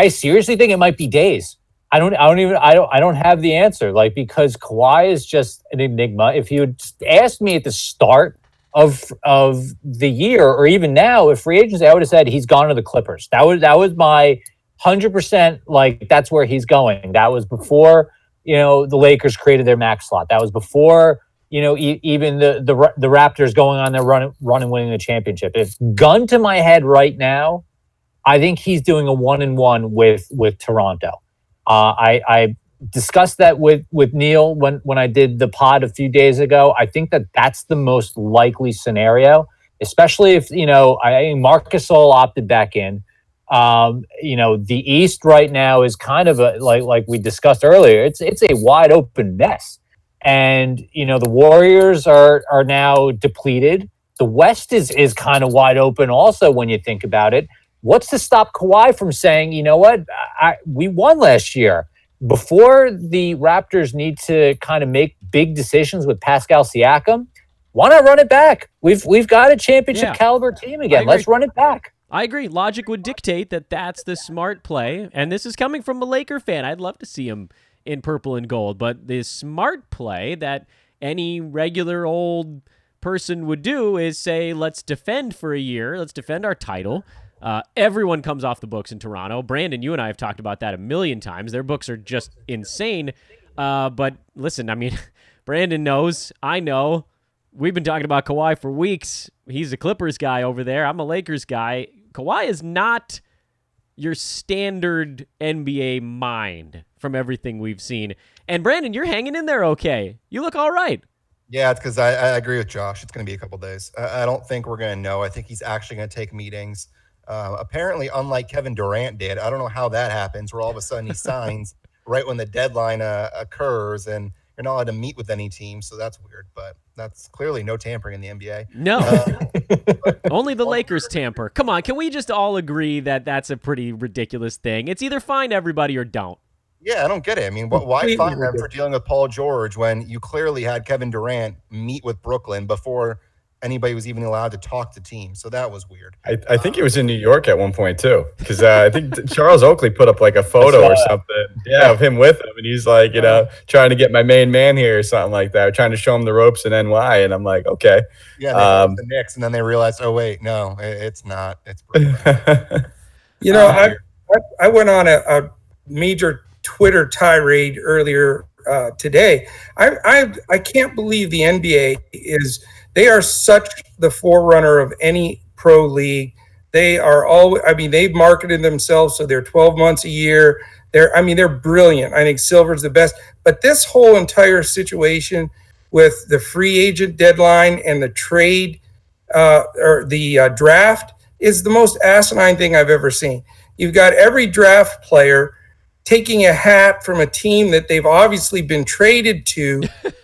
seriously think it might be days. I don't have the answer. Like, because Kawhi is just an enigma. If you had asked me at the start of the year, or even now, if free agency, I would have said he's gone to the Clippers. That was my 100%. Like, that's where he's going. That was before the Lakers created their max slot. That was before even the Raptors going on their run and winning the championship. If gun to my head right now, I think he's doing a 1-1 with Toronto. I discussed that with Neil when I did the pod a few days ago. I think that's the most likely scenario, especially if I think Marc Gasol opted back in. The East right now is kind of like we discussed earlier. It's a wide open mess, and the Warriors are now depleted. The West is kind of wide open also when you think about it. What's to stop Kawhi from saying, you know what, we won last year? Before the Raptors need to kind of make big decisions with Pascal Siakam, why not run it back? We've got a championship caliber team again. Let's run it back. I agree. Logic would dictate that that's the smart play, and this is coming from a Laker fan. I'd love to see him in purple and gold, but the smart play that any regular old person would do is say, let's defend for a year. Let's defend our title. Everyone comes off the books in Toronto. Brandon, you and I have talked about that a million times. Their books are just insane. But listen, Brandon knows. I know. We've been talking about Kawhi for weeks. He's a Clippers guy over there. I'm a Lakers guy. Kawhi is not your standard NBA mind from everything we've seen. And Brandon, you're hanging in there okay. You look all right. Yeah, it's because I agree with Josh. It's going to be a couple days. I don't think we're going to know. I think he's actually going to take meetings. Apparently, unlike Kevin Durant did, I don't know how that happens, where all of a sudden he signs right when the deadline occurs, and you're not allowed to meet with any team. So that's weird, but that's clearly no tampering in the NBA. No, only the Lakers tamper. Come on, can we just all agree that that's a pretty ridiculous thing? It's either fine everybody or don't. Yeah, I don't get it. Why fine them for dealing with Paul George when you clearly had Kevin Durant meet with Brooklyn before anybody was even allowed to talk to teams? So that was weird. I think it was in New York at one point too, because I think Charles Oakley put up like a photo or something, of him with him, and he's like, trying to get my main man here or something like that, trying to show him the ropes in NY, and I'm like, okay, yeah. The Knicks, and then they realized, oh wait, no, it's not. It's I went on a major Twitter tirade earlier today. I can't believe the NBA they are such the forerunner of any pro league. They are they've marketed themselves so they're 12 months a year. They're brilliant. I think Silver's the best. But this whole entire situation with the free agent deadline and the trade or the draft is the most asinine thing I've ever seen. You've got every draft player taking a hat from a team that they've obviously been traded to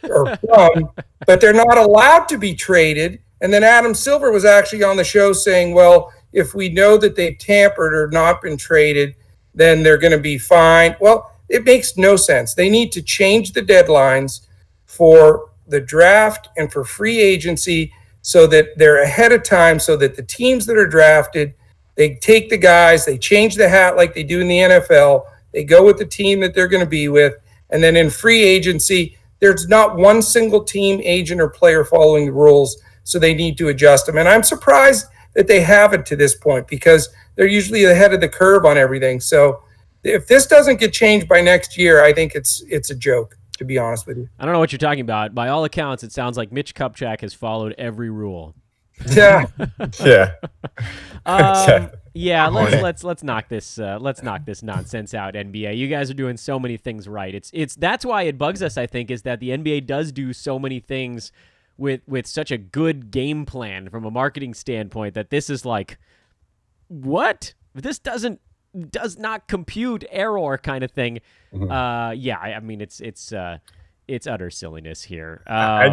or from, but they're not allowed to be traded. And then Adam Silver was actually on the show saying, well, if we know that they've tampered or not been traded, then they're going to be fine. Well, it makes no sense. They need to change the deadlines for the draft and for free agency so that they're ahead of time, so that the teams that are drafted, they take the guys, they change the hat like they do in the NFL. They go with the team that they're going to be with. And then in free agency, there's not one single team, agent, or player following the rules, so they need to adjust them. And I'm surprised that they haven't to this point, because they're usually ahead of the curve on everything. So if this doesn't get changed by next year, I think it's a joke, to be honest with you. I don't know what you're talking about. By all accounts, it sounds like Mitch Kupchak has followed every rule. Yeah. Yeah. Yeah, let's knock this nonsense out, NBA. You guys are doing so many things right. It's that's why it bugs us, I think, is that the NBA does do so many things with such a good game plan from a marketing standpoint that this is like, what? If this doesn't does not compute error kind of thing. Mhm. Yeah, I mean it's utter silliness here. I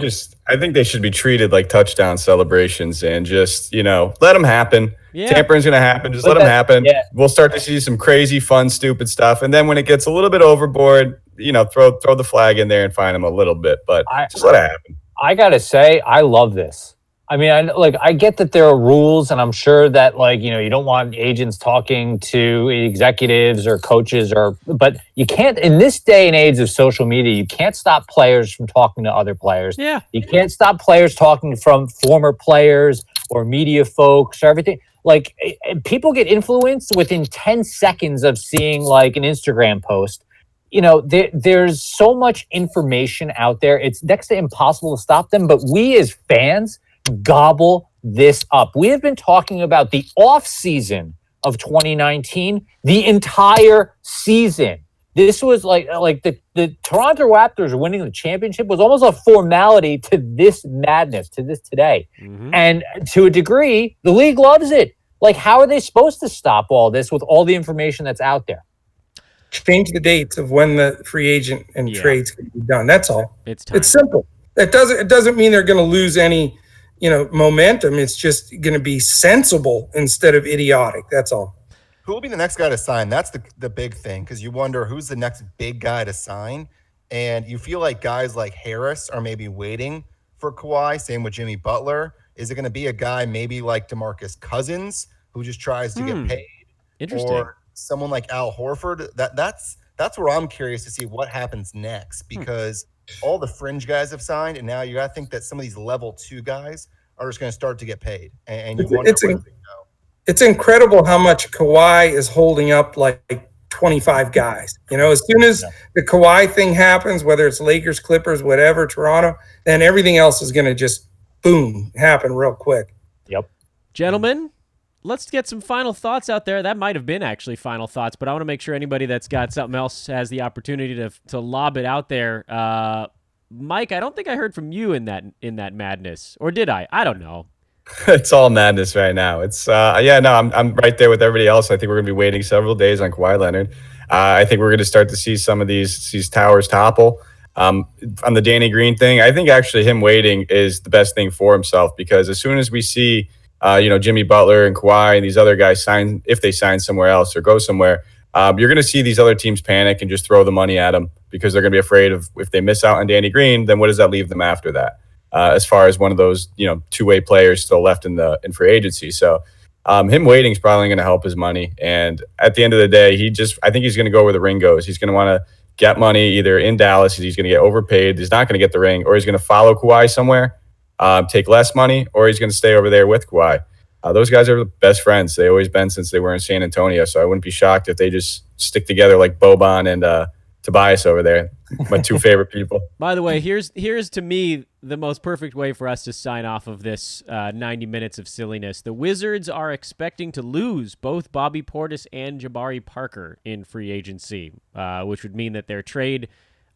think they should be treated like touchdown celebrations and just, let them happen. Yeah. Tampering's going to happen. Just But let them happen. yeah. We'll start to see some crazy, fun, stupid stuff. And then when it gets a little bit overboard, throw the flag in there and fine them a little bit. But just let it happen. I gotta say, I love this. I mean, I get that there are rules, and I'm sure that you don't want agents talking to executives or coaches, but you can't in this day and age of social media. You can't stop players from talking to other players. Yeah. You can't stop players talking from former players or media folks or everything. People get influenced within 10 seconds of seeing an Instagram post. There's so much information out there. It's next to impossible to stop them, but we as fans gobble this up. We have been talking about the off season of 2019, the entire season. This was like the Toronto Raptors winning the championship was almost a formality to this madness, to this today. Mm-hmm. And to a degree, the league loves it. How are they supposed to stop all this with all the information that's out there? Change the dates of when the free agent and trades can be done. That's all. It's time. It's simple. It doesn't mean they're going to lose any, momentum. It's just going to be sensible instead of idiotic. That's all. Who will be the next guy to sign? That's the big thing, because you wonder who's the next big guy to sign. And you feel like guys like Harris are maybe waiting for Kawhi. Same with Jimmy Butler. Is it going to be a guy maybe like DeMarcus Cousins who just tries to get paid? Interesting. Or someone like Al Horford? That's where I'm curious to see what happens next, because all the fringe guys have signed, and now you got to think that some of these level 2 guys are just going to start to get paid. And you wonder where they go. It's incredible how much Kawhi is holding up like 25 guys. As soon as the Kawhi thing happens, whether it's Lakers, Clippers, whatever, Toronto, then everything else is going to just boom, happen real quick. Yep. Gentlemen, let's get some final thoughts out there. That might have been actually final thoughts, but I want to make sure anybody that's got something else has the opportunity to lob it out there. Mike, I don't think I heard from you in that madness, or did I? I don't know. It's all madness right now. It's I'm right there with everybody else. I think we're going to be waiting several days on Kawhi Leonard. I think we're going to start to see some of these towers topple. On the Danny Green thing, I think actually him waiting is the best thing for himself, because as soon as we see Jimmy Butler and Kawhi and these other guys sign, if they sign somewhere else or go somewhere, you're going to see these other teams panic and just throw the money at them, because they're going to be afraid of, if they miss out on Danny Green, then what does that leave them after that? As far as one of those, two-way players still left in free agency. So him waiting is probably going to help his money. And at the end of the day, I think he's going to go where the ring goes. He's going to want to get money either in Dallas, he's going to get overpaid, he's not going to get the ring, or he's going to follow Kawhi somewhere, take less money, or he's going to stay over there with Kawhi. Those guys are best friends. They've always been since they were in San Antonio. So I wouldn't be shocked if they just stick together like Boban and Tobias over there, my two favorite people. By the way, here's to me the most perfect way for us to sign off of this 90 minutes of silliness. The Wizards are expecting to lose both Bobby Portis and Jabari Parker in free agency, which would mean that their trade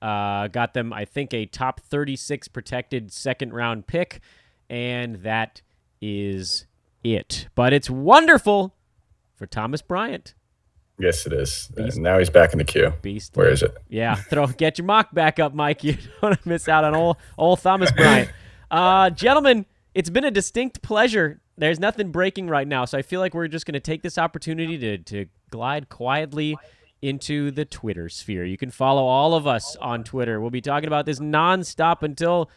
got them, I think, a top 36 protected second-round pick, and that is it. But it's wonderful for Thomas Bryant. Yes, it is. Now he's back in the queue. Beast. Where is it? Yeah, get your mock back up, Mike. You don't want to miss out on old Thomas Bryant. Gentlemen, it's been a distinct pleasure. There's nothing breaking right now, so I feel like we're just going to take this opportunity to glide quietly into the Twitter sphere. You can follow all of us on Twitter. We'll be talking about this nonstop until,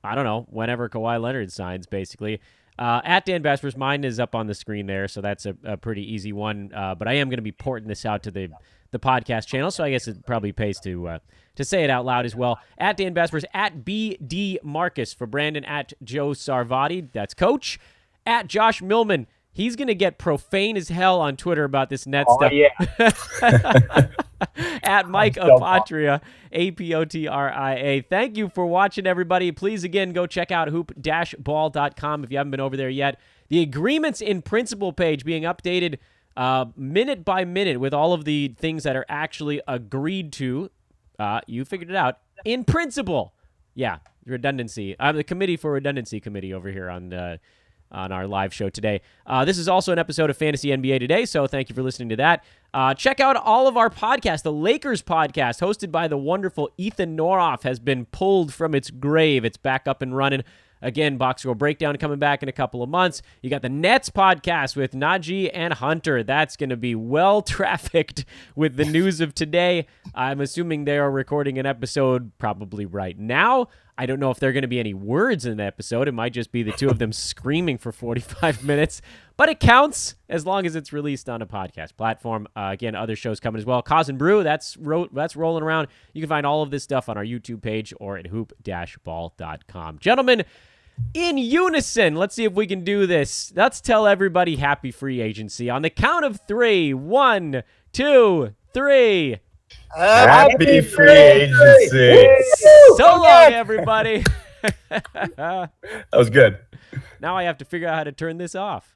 I don't know, whenever Kawhi Leonard signs, basically. At Dan Vespers, mine is up on the screen there, so that's a pretty easy one. But I am going to be porting this out to the podcast channel, so I guess it probably pays to say it out loud as well. At Dan Vespers, at BD Marcus for Brandon, at Joe Sarvati, that's Coach. At Josh Millman, he's going to get profane as hell on Twitter about this net stuff. Yeah. At Mike Apotria, Apotria. Thank you for watching, everybody. Please, again, go check out hoop-ball.com if you haven't been over there yet. The agreements in principle page being updated minute by minute with all of the things that are actually agreed to. You figured it out. In principle. Yeah, redundancy. I'm the committee for redundancy committee over here on on our live show today. This is also an episode of Fantasy NBA Today, so thank you for listening to that. Check out all of our podcasts. The Lakers podcast, hosted by the wonderful Ethan Noroff, has been pulled from its grave. It's back up and running. Again, Box Score Breakdown coming back in a couple of months. You got the Nets podcast with Najee and Hunter. That's going to be well trafficked with the news of today. I'm assuming they are recording an episode probably right now. I don't know if there are going to be any words in the episode. It might just be the two of them screaming for 45 minutes. But it counts as long as it's released on a podcast platform. Again, other shows coming as well. Cause and Brew, that's rolling around. You can find all of this stuff on our YouTube page or at hoop-ball.com. Gentlemen, in unison, let's see if we can do this. Let's tell everybody happy free agency. On the count of 3, 1, 2, 3. Happy free agency. So long, everybody. That was good. Now I have to figure out how to turn this off.